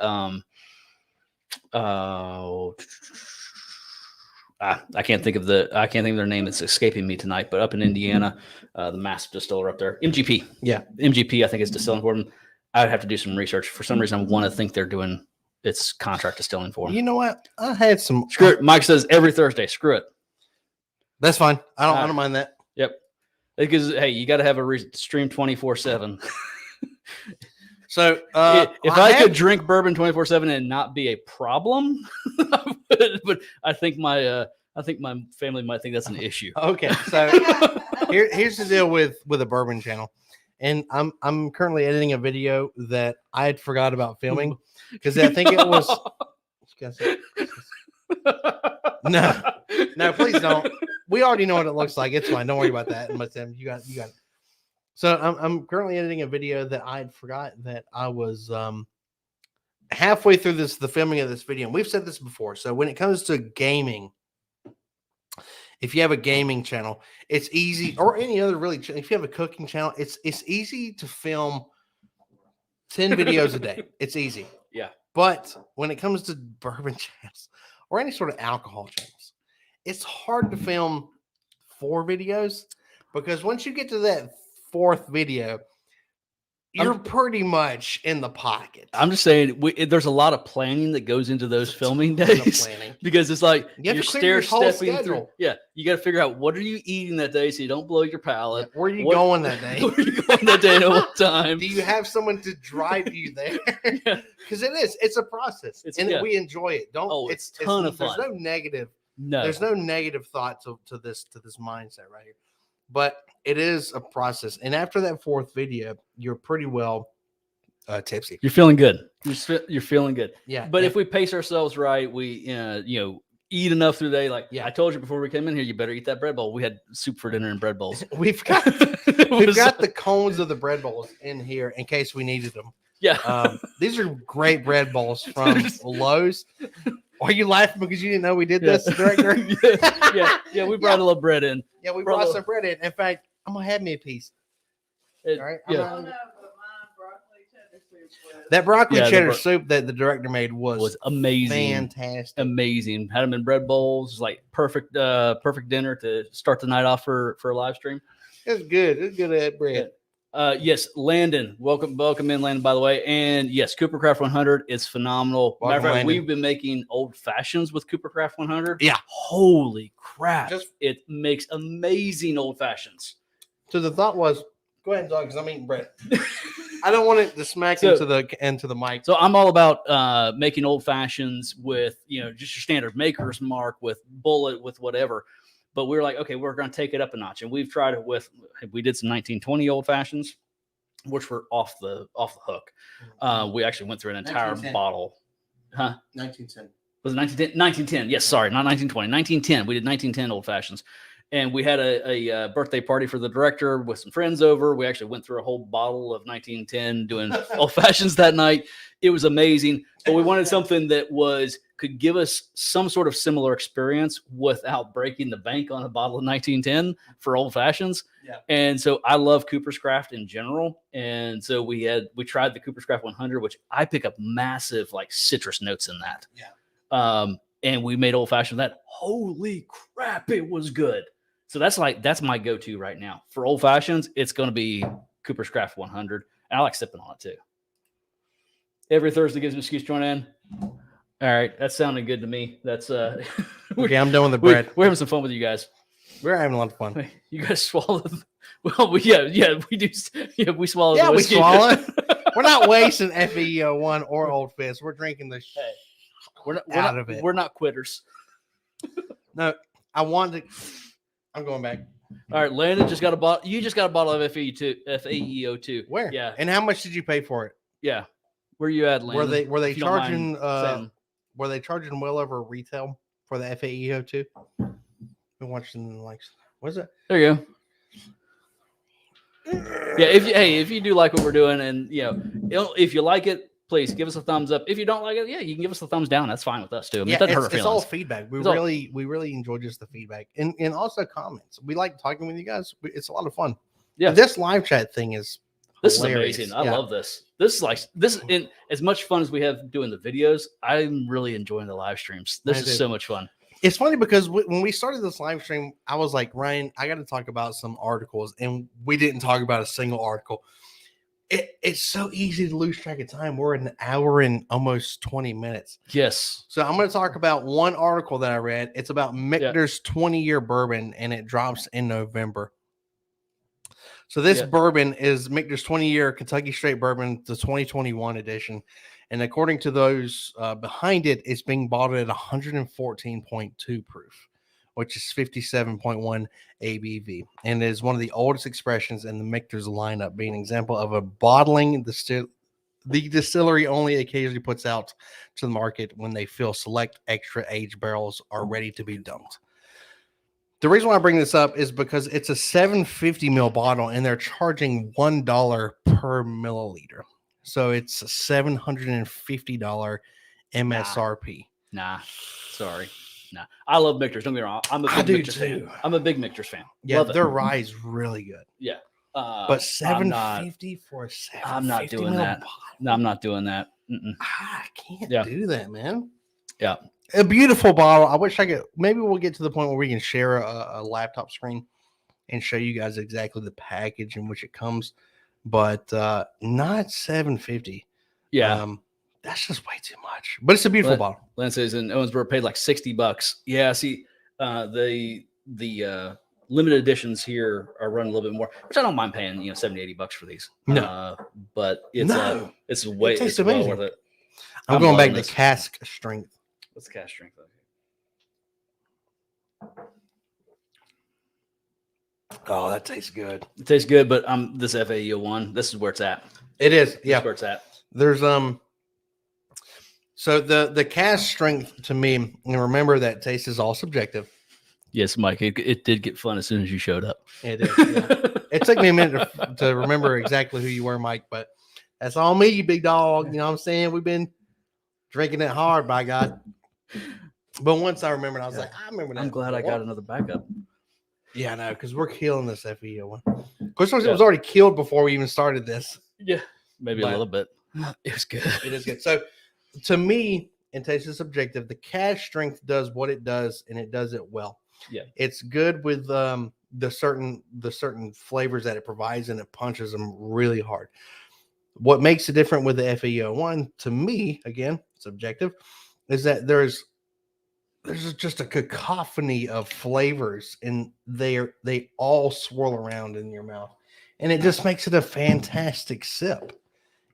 I can't think of their name. It's escaping me tonight, but up in Indiana, the massive distiller up there, MGP. Yeah. MGP, I think is distilling for them. I would have to do some research. For some reason, I want to think they're doing it's contract distilling for them. You know what? I had some. Screw it. Mike says every Thursday. Screw it. That's fine. I don't mind that. Yep. Because hey, you got to have a reason to stream 24/7. So if I could drink bourbon 24/7 and not be a problem, but I think my family might think that's an issue. Okay, so here's the deal with a bourbon channel, and I'm currently editing a video that I had forgot about filming because I think it was. No, please don't. We already know what it looks like. It's fine. Don't worry about that. But you got it. So I'm currently editing a video that I forgot that I was halfway through the filming of this video. And we've said this before. So when it comes to gaming, if you have a gaming channel, it's easy, or any other really. If you have a cooking channel, it's easy to film 10 videos a day. It's easy. Yeah. But when it comes to bourbon channels or any sort of alcohol channels, it's hard to film 4 videos because once you get to that 4th video, you're pretty much in the pocket. I'm just saying, there's a lot of planning that goes into those filming days because it's like you're stair-stepping through. Yeah, you got to figure out what are you eating that day so you don't blow your palate. Where are you going that day? Where are you going that day at what time? Do you have someone to drive you there? Because it's a process, we enjoy it. It's a ton of fun. There's no negative thought to this mindset right here. But it is a process. And after that 4th video, you're pretty well tipsy. You're feeling good. You're feeling good. Yeah. But if we pace ourselves right, we eat enough through the day. Like I told you before we came in here, you better eat that bread bowl. We had soup for dinner and bread bowls. We've got the cones of the bread bowls in here in case we needed them. Yeah. These are great bread bowls from Lowe's. Are you laughing because you didn't know we did this, director? yeah. We brought a little bread in. Yeah, we brought some bread in. In fact, I'm gonna have me a piece. All right. That broccoli cheddar soup that the director made was amazing, fantastic, amazing. Had them in bread bowls, like perfect dinner to start the night off for a live stream. It's good. It's good to have bread. Yes, Landon, welcome in, Landon. By the way, and yes, Cooper Craft 100 is phenomenal. Matter of fact, we've been making old fashions with Cooper Craft 100. Yeah, holy crap! It makes amazing old fashions. So the thought was, go ahead and talk because I'm eating bread. I don't want it to smack into the mic. So I'm all about making old fashions with just your standard maker's mark with bullet with whatever. But we were like, okay, we're going to take it up a notch, and we've tried it with. We did some 1920 old fashions, which were off the hook. We actually went through an entire bottle. 1910. Was it 1910? 1910. Yes, sorry, not 1920. 1910. We did 1910 old fashions. And we had a birthday party for the director with some friends over. We actually went through a whole bottle of 1910 doing old fashions that night. It was amazing. But we wanted something that could give us some sort of similar experience without breaking the bank on a bottle of 1910 for old fashions. Yeah. And so I love Cooper's Craft in general. And so we tried the Cooper's Craft 100, which I pick up massive like citrus notes in that. Yeah. And we made old fashioned that. Holy crap, it was good. So that's my go-to right now. For old fashions, it's going to be Cooper's Craft 100. And I like sipping on it too. Every Thursday gives an excuse to join in. All right, that's sounding good to me. That's okay. I'm done with the bread. We're having some fun with you guys. We're having a lot of fun. You guys swallow. Well, we do. Yeah, we swallow. Yeah, we swallow it. We're not wasting FEO1 or Old Fizz. We're drinking the we're not of it. We're not quitters. No, I'm going back. All right, Landon just got a bottle. You just got a bottle of FEO2. Where? Yeah. And how much did you pay for it? Yeah. Where you at, Landon? Were they charging? Were they charging well over retail for the FAEO2? Been watching what is it? There you go. Yeah, if you do like what we're doing, and if you like it, please give us a thumbs up. If you don't like it, you can give us a thumbs down. That's fine with us too. I mean, it doesn't hurt our feelings. It's all feedback. We really enjoy just the feedback and also comments. We like talking with you guys. It's a lot of fun. Yeah, this live chat thing is amazing. I love this. This is in as much fun as we have doing the videos. I'm really enjoying the live streams. This is so much fun. It's funny because when we started this live stream, I was like, Ryan, I got to talk about some articles, and we didn't talk about a single article. It's so easy to lose track of time. We're an hour and almost 20 minutes. Yes. So I'm going to talk about one article that I read. It's about Michter's 20-year bourbon, and it drops in November. So this bourbon is Michter's 20-year Kentucky Straight Bourbon, the 2021 edition. And according to those behind it, it's being bottled at 114.2 proof, which is 57.1 ABV. And it is one of the oldest expressions in the Michter's lineup, being an example of a bottling the distillery only occasionally puts out to the market when they feel select extra aged barrels are ready to be dumped. The reason why I bring this up is because it's a 750 ml bottle and they're charging $1 per milliliter. So it's a $750 MSRP. Nah, sorry. Nah. I love Michter's. Don't get me wrong. I'm a I big do Michter's too. fan. I'm a big Michter's fan. Yeah, Love it. their rye is really good. Yeah. But $750 for a 750 I'm not doing ml that. bottle? No, I'm not doing that. I can't Yeah. do that, man. Yeah. A beautiful bottle. I wish I could. Maybe we'll get to the point where we can share a laptop screen and show you guys exactly the package in which it comes, but not 750. Yeah. That's just way too much. But it's a beautiful bottle. Lance says in Owensboro paid like $60. Yeah. See, the limited editions here are running a little bit more, which I don't mind paying, $70-$80 for these. No. But it's way It tastes it's well amazing. worth it. I'm going back loving to this. cask strength. What's the cash strength? Oh, that tastes good. It tastes good, but this FAE one. This is where it's at. It is. This Yeah. is where it's at. There's so the cask strength to me, and remember that taste is all subjective. Yes, Mike. It did get fun as soon as you showed up. It is. Yeah. It took me a minute to remember exactly who you were, Mike, but that's all me, you big dog. You know what I'm saying? We've been drinking it hard, by God. But once I remembered, I was like, I remember that. I'm glad I got another backup. Yeah, I know, because we're killing this FEO one. Of course, it was already killed before we even started this. Yeah, maybe a But little bit. It was good. It is good. So, to me, and taste is subjective, the cash strength does what it does, and it does it well. Yeah, it's good with the certain flavors that it provides, and it punches them really hard. What makes it different with the FEO one, to me, again, subjective, is that there's just a cacophony of flavors, and they all swirl around in your mouth, and it just makes it a fantastic sip.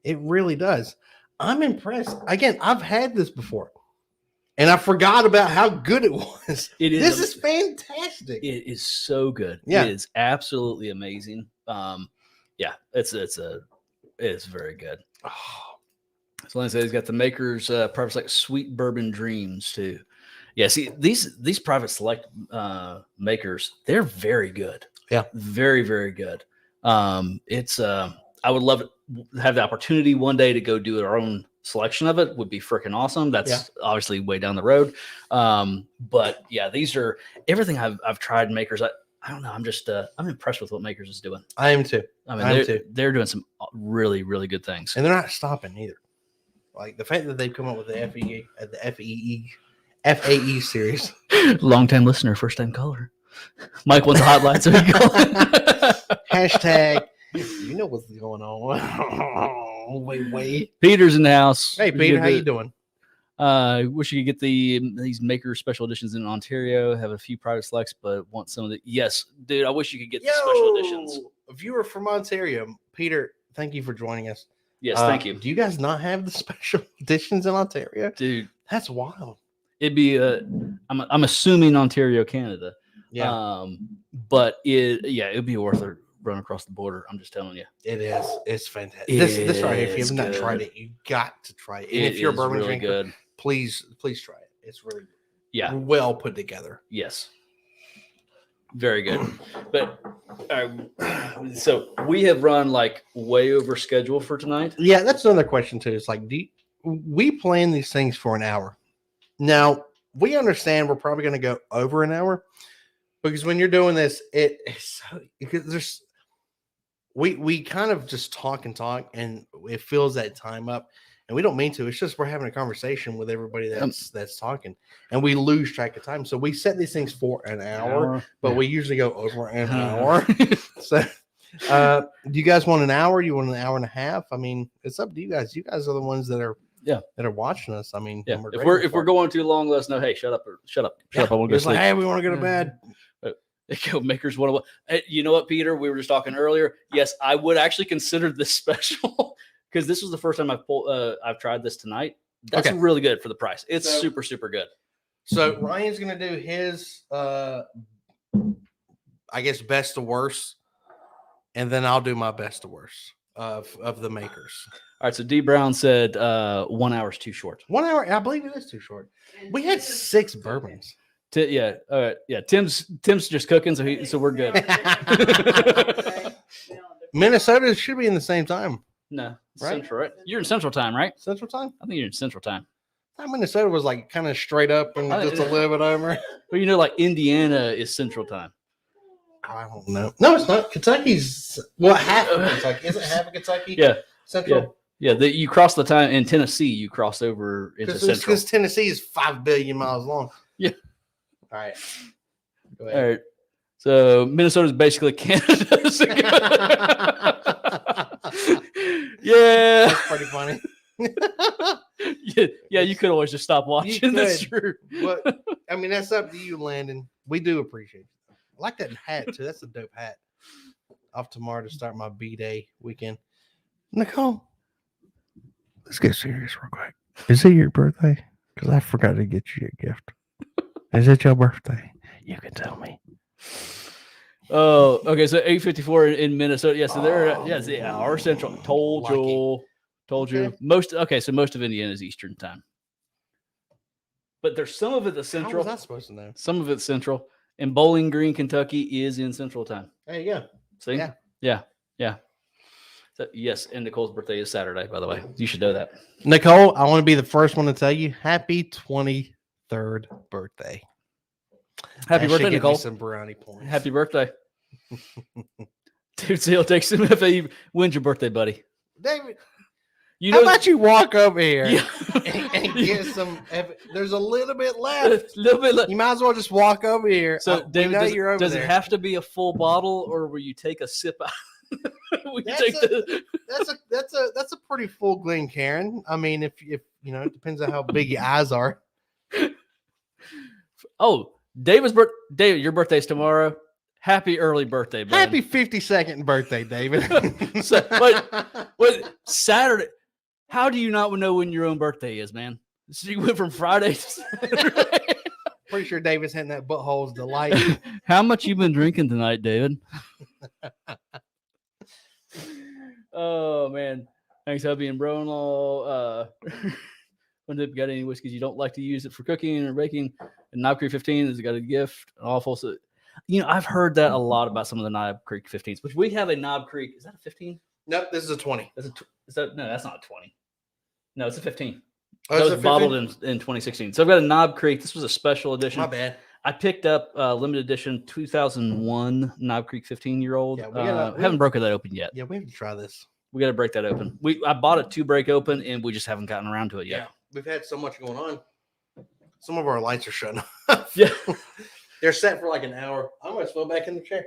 It really does. I'm impressed. Again, I've had this before, and I forgot about how good it was. This is fantastic. It is so good. Yeah. It is absolutely amazing. Yeah, it's very good. Oh, So Lance says he's got the makers private select sweet bourbon dreams too. Yeah, see these private select makers, they're very good. Yeah, very, very good. It's I would love to have the opportunity one day to go do our own selection of it. Would be freaking awesome. That's obviously way down the road. But yeah, these are everything I've tried makers. I don't know. I'm just I'm impressed with what Makers is doing. I am too. I mean, they're doing some really, really good things, and they're not stopping either. Like the fact that they've come up with the FAE series. Long time listener, first time caller. Mike wants a hotline, so he call. Hashtag. You know what's going on. Wait. Peter's in the house. Hey, Peter, how you doing? Wish you could get these Maker special editions in Ontario. Have a few private selects, but want some of the. Yes, dude. I wish you could get the special editions. A viewer from Ontario, Peter. Thank you for joining us. Yes, thank you. Do you guys not have the special editions in Ontario, dude? That's wild. It'd be I'm assuming Ontario, Canada. Yeah. But it'd be worth a run across the border. I'm just telling you. It is. It's fantastic. This right here, if you have not tried it, you got to try it. And if you're a bourbon really drinker, good. please try it. It's really well put together. Yes. Very good. But so we have run like way over schedule for tonight. Yeah, that's another question too. It's like, we plan these things for an hour. Now, we understand we're probably going to go over an hour because when you're doing this, because we kind of just talk and it fills that time up, and we don't mean to. It's just we're having a conversation with everybody that's talking, and we lose track of time. So we set these things for an hour, but we usually go over an hour. So, do you guys want an hour? You want an hour and a half? I mean, it's up to you guys. You guys are the ones that are watching us. I mean, if we're going too long, let us know. Hey, shut up. I want to go sleep. Like, hey, we want to go to bed. Makers 101. You know what, Peter? We were just talking earlier. Yes, I would actually consider this special because this was the first time I've tried this tonight. That's really good for the price. It's super, super good. So Ryan's gonna do his I guess best to worst, and then I'll do my best to worst of the makers. All right, so D Brown said 1 hour is too short. 1 hour, I believe it is too short. We had 6 bourbons. Yeah. All right. Yeah. Tim's just cooking, so we're good. Minnesota should be in the same time. No, Right? Central, right? You're in Central Time, right? Central time. I think you're in Central Time. I thought Minnesota was like kind of straight up and just a little bit over. Well, you know, like Indiana is Central Time. I don't know. No, it's not. Kentucky's half of Kentucky. Is it half of Kentucky? Yeah. Central. Yeah. You cross the time in Tennessee. You cross over into Central. Because Tennessee is 5 billion miles long. Yeah. All right. Go All ahead. right. So Minnesota is basically Canada. Yeah. That's pretty funny. Yeah, you could always just stop watching. That's true. But I mean, that's up to you, Landon. We do appreciate it. I like that hat too. That's a dope hat. Off tomorrow to start my B-Day weekend. Nicole, let's get serious real quick. Is it your birthday? Because I forgot to get you a gift. Is it your birthday? You can tell me. Oh, okay. So 8:54 in Minnesota. Yeah, so they're our Central. Told you. Okay. Most of Indiana is Eastern Time. But there's some of it that's How Central. was I supposed to know? Some of it's Central. And Bowling Green, Kentucky is in Central Time. There you go. See? Yeah. Yeah. So, yes, and Nicole's birthday is Saturday, by the way. You should know that. Nicole, I want to be the first one to tell you happy 23rd birthday. Happy That should birthday, get me Nicole. some brownie points. Happy birthday. Dude, Seal takes some FAE. When's your birthday, buddy? David, You how know, about you walk over here Yeah. and get some? There's a little bit left. a little bit. You might as well just walk over here. So, We David, know you're over does there. it have to be a full bottle, or will you take a sip out? Will you That's take That's a pretty full Glencairn. I mean, if you know, it depends on how big your eyes are. Oh, David, your birthday's tomorrow. Happy early birthday, bud. Happy 52nd birthday, David. So, wait, Saturday. How do you not know when your own birthday is, man? So you went from Friday to Saturday. Pretty sure David's hitting that Butthole's Delight. How much you been drinking tonight, David? Oh man, thanks, hubby and bro-in-law. When they've got any whiskeys you don't like to use it for cooking or baking, and Knob Creek 15 has got a gift. Awful. So, I've heard that a lot about some of the Knob Creek 15s, which we have a Knob Creek. Is that a 15? Nope, this is a 20. No, that's not a 20. No, it's a 15. Oh, That it's was a bottled 15? in 2016. So I've got a Knob Creek. This was a special edition. My bad. I picked up a limited edition 2001 Knob Creek 15-year-old. Yeah, haven't broken that open yet. Yeah, we have to try this. We got to break that open. I bought it to break open, and we just haven't gotten around to it yet. Yeah, we've had so much going on. Some of our lights are shutting off. Yeah. They're set for like an hour. I almost fell back in the chair.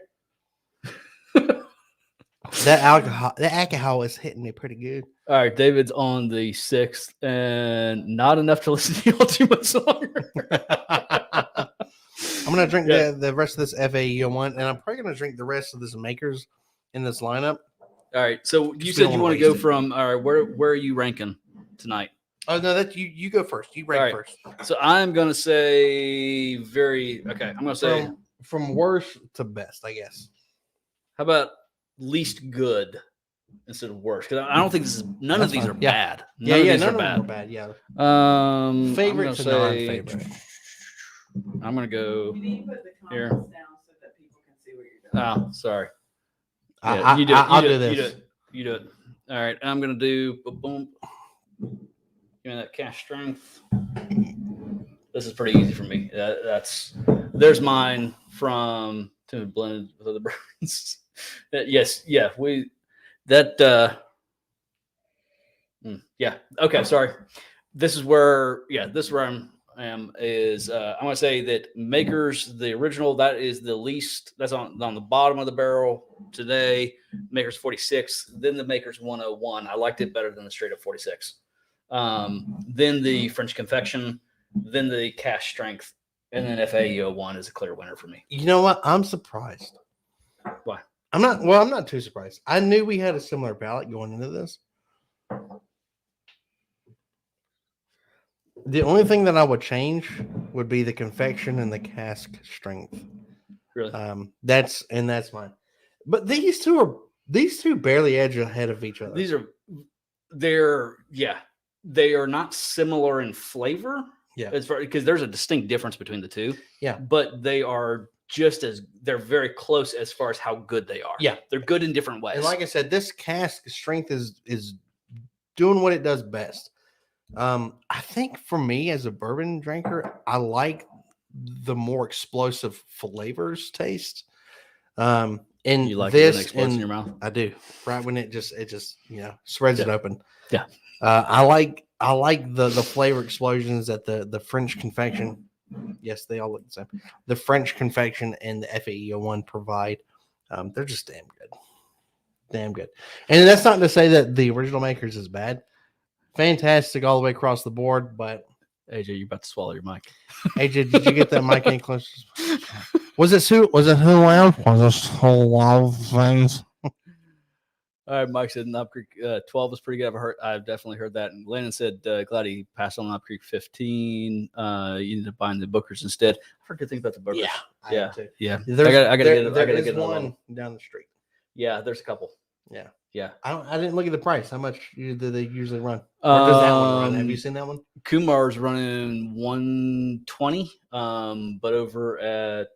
That alcohol is hitting me pretty good. All right, David's on the 6th, and not enough to listen to y'all too much longer. I'm gonna drink the rest of this FAE one, and I'm probably gonna drink the rest of this Makers in this lineup. All right, so you Just said don't you wanna want to go waste it. from. All right, where are you ranking tonight? Oh no, that you go first. You rank All right. first. So I'm gonna say I'm gonna say From worst to best, I guess. how about least good instead of worst? Because I don't think none of That's these fine. are Yeah. bad. None None of of these these are are bad. bad. Yeah. I'm Favorite gonna to say- non-favorite. I'm gonna go. You need to put the Here. comments down so that people can see what you're doing. Oh, sorry. I, you do it. I'll you do it. this. You do it. All right. I'm gonna do boom. Give me that cash strength. This is pretty easy for me. There's mine from Tim blended with other bourbons. Yes, yeah, yeah. Okay, sorry. This is where I am is I want to say that Makers, the original, that is the least. That's on the bottom of the barrel today. Makers 46, then the Makers 101. I liked it better than the straight up 46. Then the French Confection, then the Cash Strength, and then FAE 01 is a clear winner for me. You know what? I'm surprised. Why? I'm not too surprised. I knew we had a similar palate going into this. The only thing that I would change would be the confection and the cask strength. Really? That's mine. But these two barely edge ahead of each other. They are not similar in flavor. Yeah. Because there's a distinct difference between the two. Yeah. But they're very close as far as how good they are. Yeah. They're good in different ways. And like I said, this cask strength is doing what it does best. I think for me as a bourbon drinker, I like the more explosive flavors taste. And you like it when it this explodes in your mouth? I do. Right when it just spreads it open. Yeah. I like the flavor explosions that the French Confection. Yes, they all look the same. The French Confection and the FAE01 provide. They're just damn good. Damn good. And that's not to say that the original makers is bad. Fantastic all the way across the board, but AJ, you're about to swallow your mic. AJ, did you get that mic in close? Was it who loud? Was it whole lot of things? All right, Mike said Knob Creek 12 is pretty good. I've definitely heard that. And Landon said glad he passed on Knob Creek 15. You need to buy the Bookers instead. I heard good things about the Bookers. Yeah. I gotta get one down the street. Yeah, there's a couple. Yeah. I didn't look at the price. How much do they usually run? Or does that one run? Have you seen that one? Kumar's running 120. But over at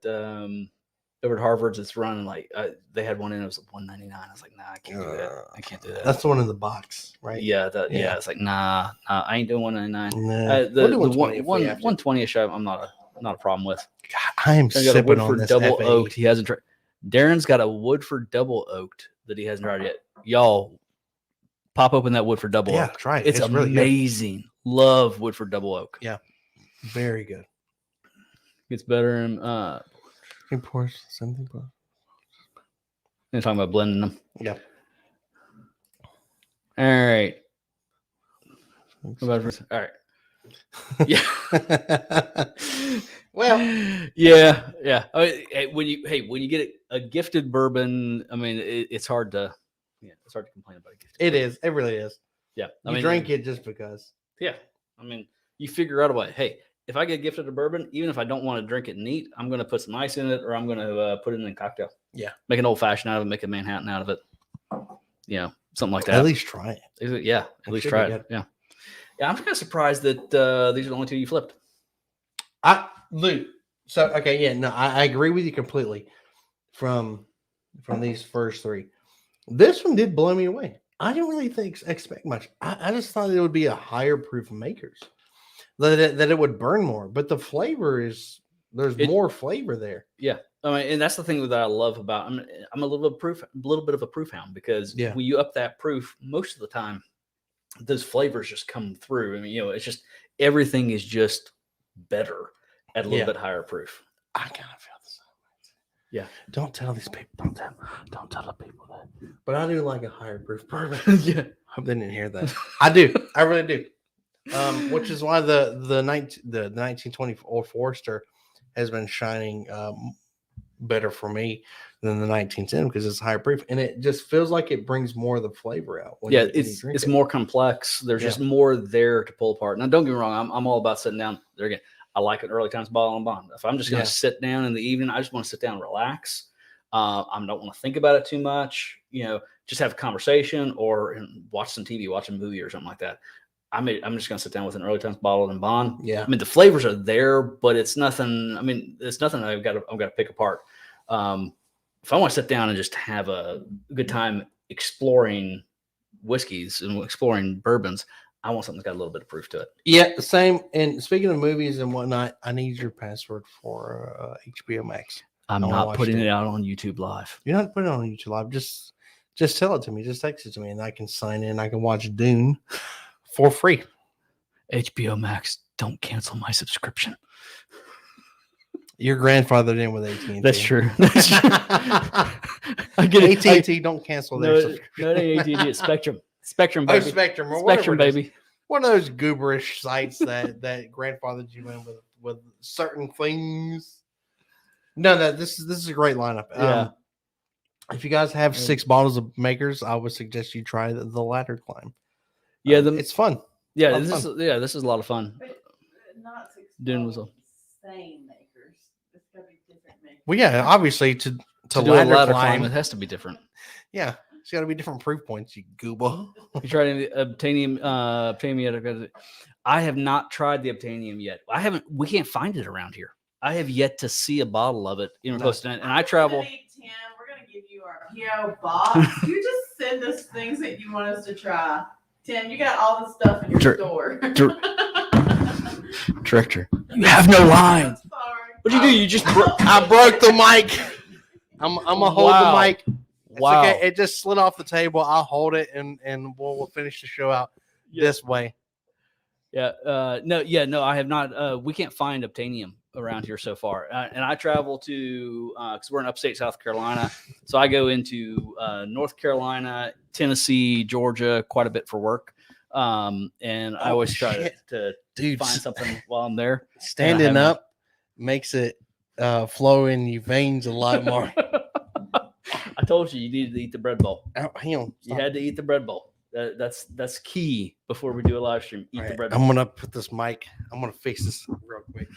Harvard's, it's running like they had one in. It was 199. I was like, nah, I can't do that. I can't do that. That's the one in the box, right? Yeah. It's like, nah, I ain't doing 199. Nah. The 120ish, I'm not a problem with. God, I am sipping on this double FAE. oaked. He hasn't tried. Darren's got a Woodford double oaked that he hasn't tried yet. Y'all, pop open that Woodford double oak. Try it. It's really amazing. Good. Love Woodford double oak. Yeah, very good. It's better in something. You're talking about blending them. Yeah. All right. All right. Yeah. Well, yeah. When you get a gifted bourbon, I mean, it's hard to complain about a gifted. It is. It really is. Yeah. You drink it just because. Yeah. I mean, you figure out a way. Hey, if I get gifted a bourbon, even if I don't want to drink it neat, I'm going to put some ice in it, or I'm going to put it in a cocktail. Yeah. Make an old fashioned out of it. Make a Manhattan out of it. Something like that. At least try it. Yeah. At least try it. Yeah. Yeah. I'm kind of surprised that these are the only two you flipped. Luke. So okay, yeah, no, I agree with you completely. From these first three, this one did blow me away. I didn't really expect much. I just thought it would be a higher proof makers, that it would burn more. But the flavor there's more flavor there. Yeah, I mean, and that's the thing that I love about. I'm a little bit of a proof hound because when you up that proof, most of the time, those flavors just come through. I mean, it's just everything is just better at a little bit higher proof. I kind of feel the same way. Yeah. Don't tell these people. Don't tell the people that. But I do like a higher proof bourbon. Yeah. Hope they didn't hear that. I do. I really do. Which is why the 1924 Forester has been shining better for me than the 1910 because it's higher proof, and it just feels like it brings more of the flavor out. It's more complex. There's just more there to pull apart. Now, don't get me wrong. I'm all about sitting down there again. I like an early times bottle and bond. If I'm just going to sit down in the evening, I just want to sit down and relax. I don't want to think about it too much. Just have a conversation or watch some TV, watch a movie or something like that. I'm just going to sit down with an early times bottle and bond. Yeah. I mean, the flavors are there, but it's nothing. I mean, it's nothing I've got to pick apart. If I want to sit down and just have a good time exploring whiskeys and exploring bourbons, I want something that's got a little bit of proof to it. Yeah, the same. And speaking of movies and whatnot, I need your password for HBO Max. I'm not putting it out on YouTube Live. You're not putting it on YouTube Live. Just tell it to me. Just text it to me, and I can sign in. I can watch Dune for free. HBO Max, don't cancel my subscription. Your grandfathered in with AT&T. That's true. That's true. I get AT&T. Don't cancel their subscription. No, AT&T. It's Spectrum. Spectrum, baby. Oh, Spectrum. Or Spectrum, baby. One of those gooberish sites that grandfathered you in with certain things. No, this is a great lineup. Yeah. If you guys have 6 bottles of makers, I would suggest you try the ladder climb. Yeah, it's fun. Yeah, this is a lot of fun. But not 6 Dune was same makers. It's got to be different makers. Well, yeah, obviously to do ladder a ladder climb, it has to be different. Yeah. It's got to be different proof points, you goober. You tried any Obtainium? Obtainium yet? I have not tried the Obtainium yet. We can't find it around here. I have yet to see a bottle of it in close to, and I travel. Tim, we're gonna give you our PO box. You just send us things that you want us to try. Tim, you got all the stuff in your store. Director, you have no line. Sorry. What'd you do? You just I broke the mic. I'm gonna hold the mic. It's Wow. okay. It just slid off the table. I'll hold it and we'll finish the show out this way. Yeah. No, I have not. We can't find Obtainium around here so far. And I travel to, because we're in upstate South Carolina. So I go into North Carolina, Tennessee, Georgia quite a bit for work. And I always try to Dude, find something while I'm there. Standing up makes it flow in your veins a lot more. I told you needed to eat the bread bowl. Oh, hang on. You had to eat the bread bowl. That's key before we do a live stream. Eat the bread bowl. I'm gonna put this mic. I'm gonna fix this real quick.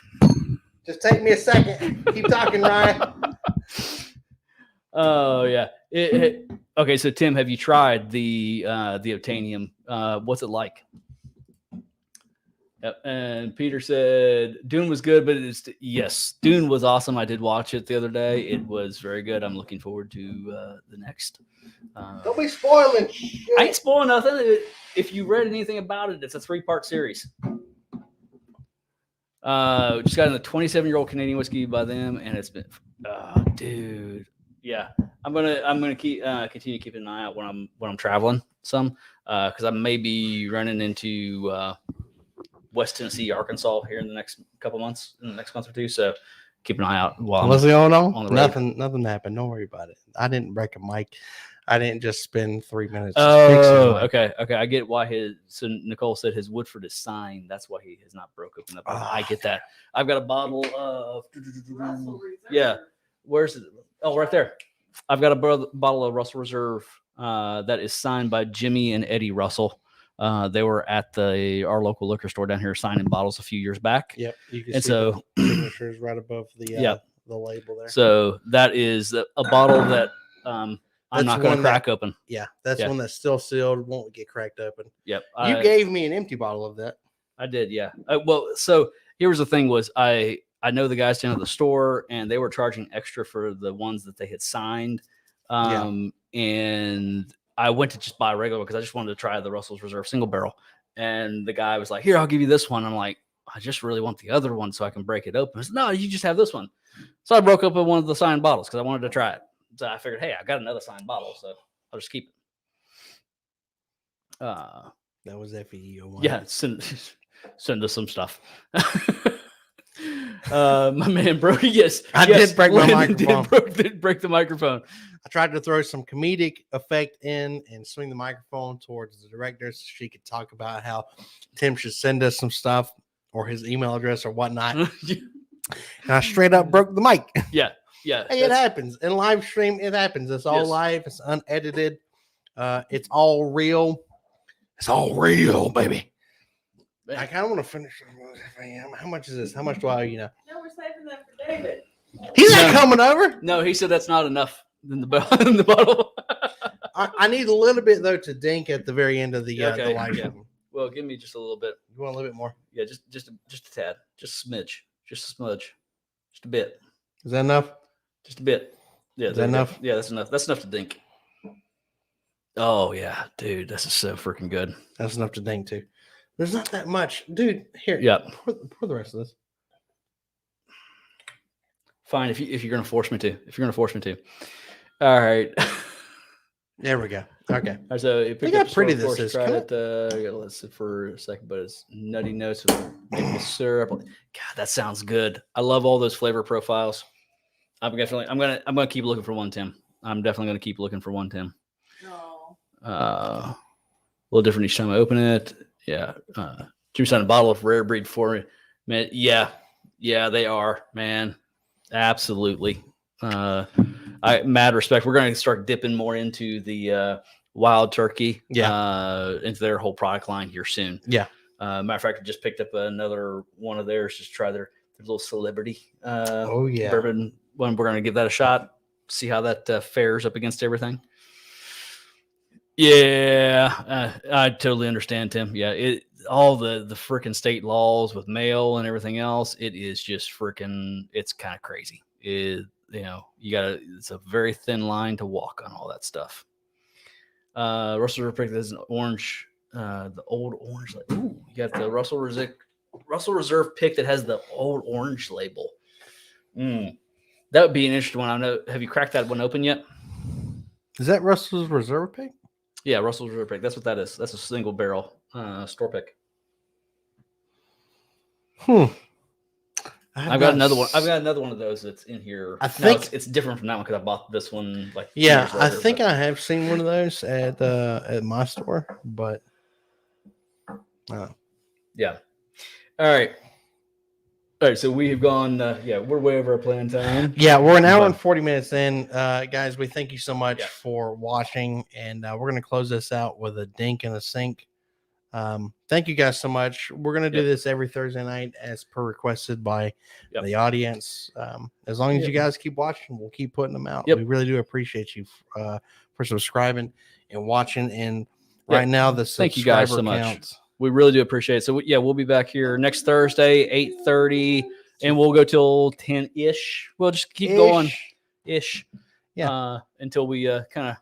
Just take me a second. Keep talking, Ryan. Oh yeah. Okay, so Tim, have you tried the Obtainium? What's it like? Yep. And Peter said Dune was good, but yes, Dune was awesome. I did watch it the other day. It was very good. I'm looking forward to the next. Don't be spoiling shit. I ain't spoiling nothing. If you read anything about it, it's a 3-part series. Just got in the 27-year-old Canadian whiskey by them, and it's been, dude, yeah. I'm gonna continue keeping an eye out when I'm traveling some, because I may be running into West Tennessee, Arkansas here in the next month or two. So keep an eye out while What's going on? on the road. Nothing happened. Don't worry about it. I didn't break a mic. I didn't just spend 3 minutes. Oh, okay. I get why so Nicole said his Woodford is signed. That's why he has not broke open. I get that. I've got a bottle of yeah. Where's it? Oh, right there. I've got a bottle of Russell Reserve that is signed by Jimmy and Eddie Russell. They were at our local liquor store down here signing bottles a few years back. Yep. You can And see so the signatures right above the label there. So that is a bottle that I'm not going to crack open. Yeah, that's one that's still sealed, won't get cracked open. Yep. You gave me an empty bottle of that. I did, yeah. Well, so here was the thing was I know the guys down at the store, and they were charging extra for the ones that they had signed. And I went to just buy a regular because I just wanted to try the Russell's Reserve single barrel. And the guy was like, here, I'll give you this one. I'm like, I just really want the other one so I can break it open. I said, no, you just have this one. So I broke open one of the signed bottles because I wanted to try it. So I figured, hey, I got another signed bottle, so I'll just keep it. That was FEO. Yeah, send us some stuff. My man broke. Yes, I did break my microphone. Did break the microphone. I tried to throw some comedic effect in and swing the microphone towards the director so she could talk about how Tim should send us some stuff or his email address or whatnot. And I straight up broke the mic. Yeah. Hey, it happens in live stream. It happens. It's all live. It's unedited. It's all real. It's all real, baby. Man. I kind of want to finish. How much is this? How much do I owe you now? No, we're saving that for David. He's not coming over. No, he said that's not enough in the bottle. I need a little bit though to dink at the very end of the live stream. Well, give me just a little bit. You want a little bit more? Yeah, just a tad, just a smidge, just a smudge, just a bit. Is that enough? Just a bit. Yeah, is that enough? Yeah, that's enough. That's enough to dink. Oh yeah, dude, this is so freaking good. That's enough to dink too. There's not that much, dude. Here, pour the rest of this. Fine, if you're gonna force me to. All right. There we go. Okay. All right, so it picked Look up how pretty this this is. Tried it, let's see for a second, but it's nutty notes of maple syrup. God, that sounds good. I love all those flavor profiles. I'm gonna keep looking for one, Tim. I'm definitely gonna keep looking for one, Tim. No. A little different each time I open it. Yeah. Jimmy signed a bottle of rare breed for me. Man, yeah, they are, man. Absolutely. Mad respect. We're going to start dipping more into the wild turkey, into their whole product line here soon. Yeah. Matter of fact, I just picked up another one of theirs. Just try their little celebrity bourbon one. We're going to give that a shot. See how that fares up against everything. Yeah, I totally understand, Tim. Yeah, all the freaking state laws with mail and everything else, it is just freaking. It's kind of crazy. You gotta. It's a very thin line to walk on all that stuff. Russell Reserve pick is an orange, the old orange. Ooh, you got the Russell Reserve pick that has the old orange label. That would be an interesting one. I know. Have you cracked that one open yet? Is that Russell's Reserve pick? Yeah, Russell Reserve pick. That's what that is. That's a single barrel store pick. I've got another one. I've got another one of those that's in here. I think it's different from that one because I bought this one like. Yeah, years later, I think I have seen one of those at my store, but yeah. All right. So we have gone. We're way over our planned time. Yeah, we're an hour and 40 minutes in, guys. We thank you so much for watching, and we're gonna close this out with a dink and a sink. Thank you guys so much. We're gonna do this every Thursday night as per requested by the audience. As long as you guys keep watching, we'll keep putting them out. We really do appreciate you for subscribing and watching. And right now, the subscriber thank you guys so much. We really do appreciate it. So we'll be back here next Thursday, 8:30, and we'll go till 10-ish. We'll just keep going until we kind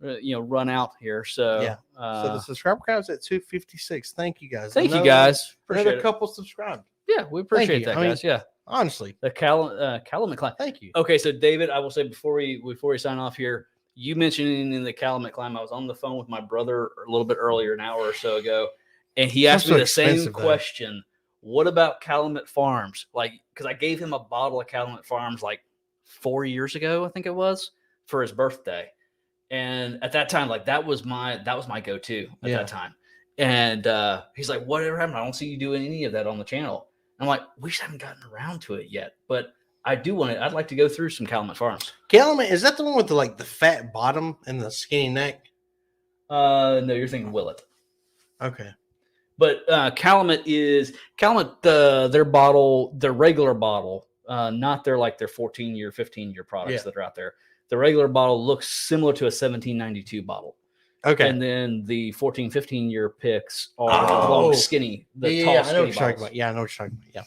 of run out here. So so the subscriber count is at 256. Thank you guys. Thank you guys. Another couple subscribed. Yeah, we appreciate that, guys. Yeah, honestly, the Calumet climb. Thank you. Okay, so David, I will say before we sign off here, you mentioned in the Calumet climb, I was on the phone with my brother a little bit earlier, an hour or so ago, and he asked me the same question. What about Calumet Farms? Like, because I gave him a bottle of Calumet Farms like 4 years ago, I think it was, for his birthday. And at that time, like that was my go-to at that time. And he's like, whatever happened? I don't see you doing any of that on the channel. I'm like, we just haven't gotten around to it yet. But I do want it. I'd like to go through some Calumet Farms. Calumet, is that the one with the fat bottom and the skinny neck? No, you're thinking Willet. Okay. But Calumet, their bottle, their regular bottle, not their 14-year, 15-year products that are out there. The regular bottle looks similar to a 1792 bottle. Okay. And then the 14, 15-year picks are long, skinny. Tall, I know what you're talking about. Yeah, I know what you're talking about.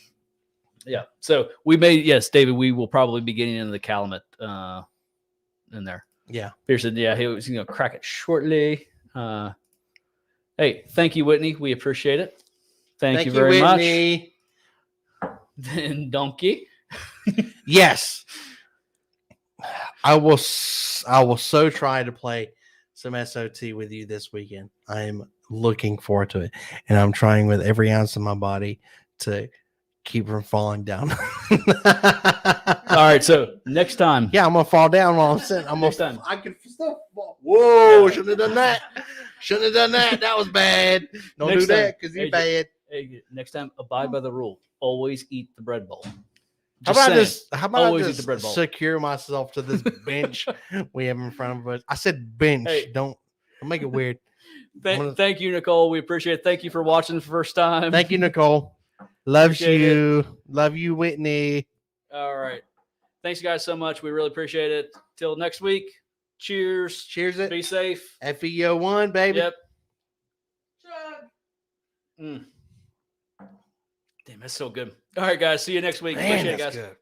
Yeah. So David, we will probably be getting into the Calumet in there. Yeah. Pearson, he was going to crack it shortly. Hey, thank you, Whitney. We appreciate it. Thank you very Whitney. much. Then Donkey. Yes. I will so try to play some SOT with you this weekend. I am looking forward to it. And I'm trying with every ounce of my body to keep from falling down. All right. So next time. Yeah, I'm going to fall down while I'm sitting. I could still fall. Whoa, shouldn't have done that. Shouldn't have done that. That was bad. Don't do that because you're bad. Hey, next time, abide by the rule. Always eat the bread bowl. How about I just secure myself to this bench we have in front of us? I said bench. Hey, don't make it weird. Thank you, Nicole. We appreciate it. Thank you for watching the first time. Thank you, Nicole. Loves you. Love you, Whitney. All right. Thanks, guys, so much. We really appreciate it. Till next week. Cheers. Cheers it. Be safe. FEO1, baby. Yep. Damn, that's so good. All right, guys. See you next week. Man, appreciate it, guys. Good.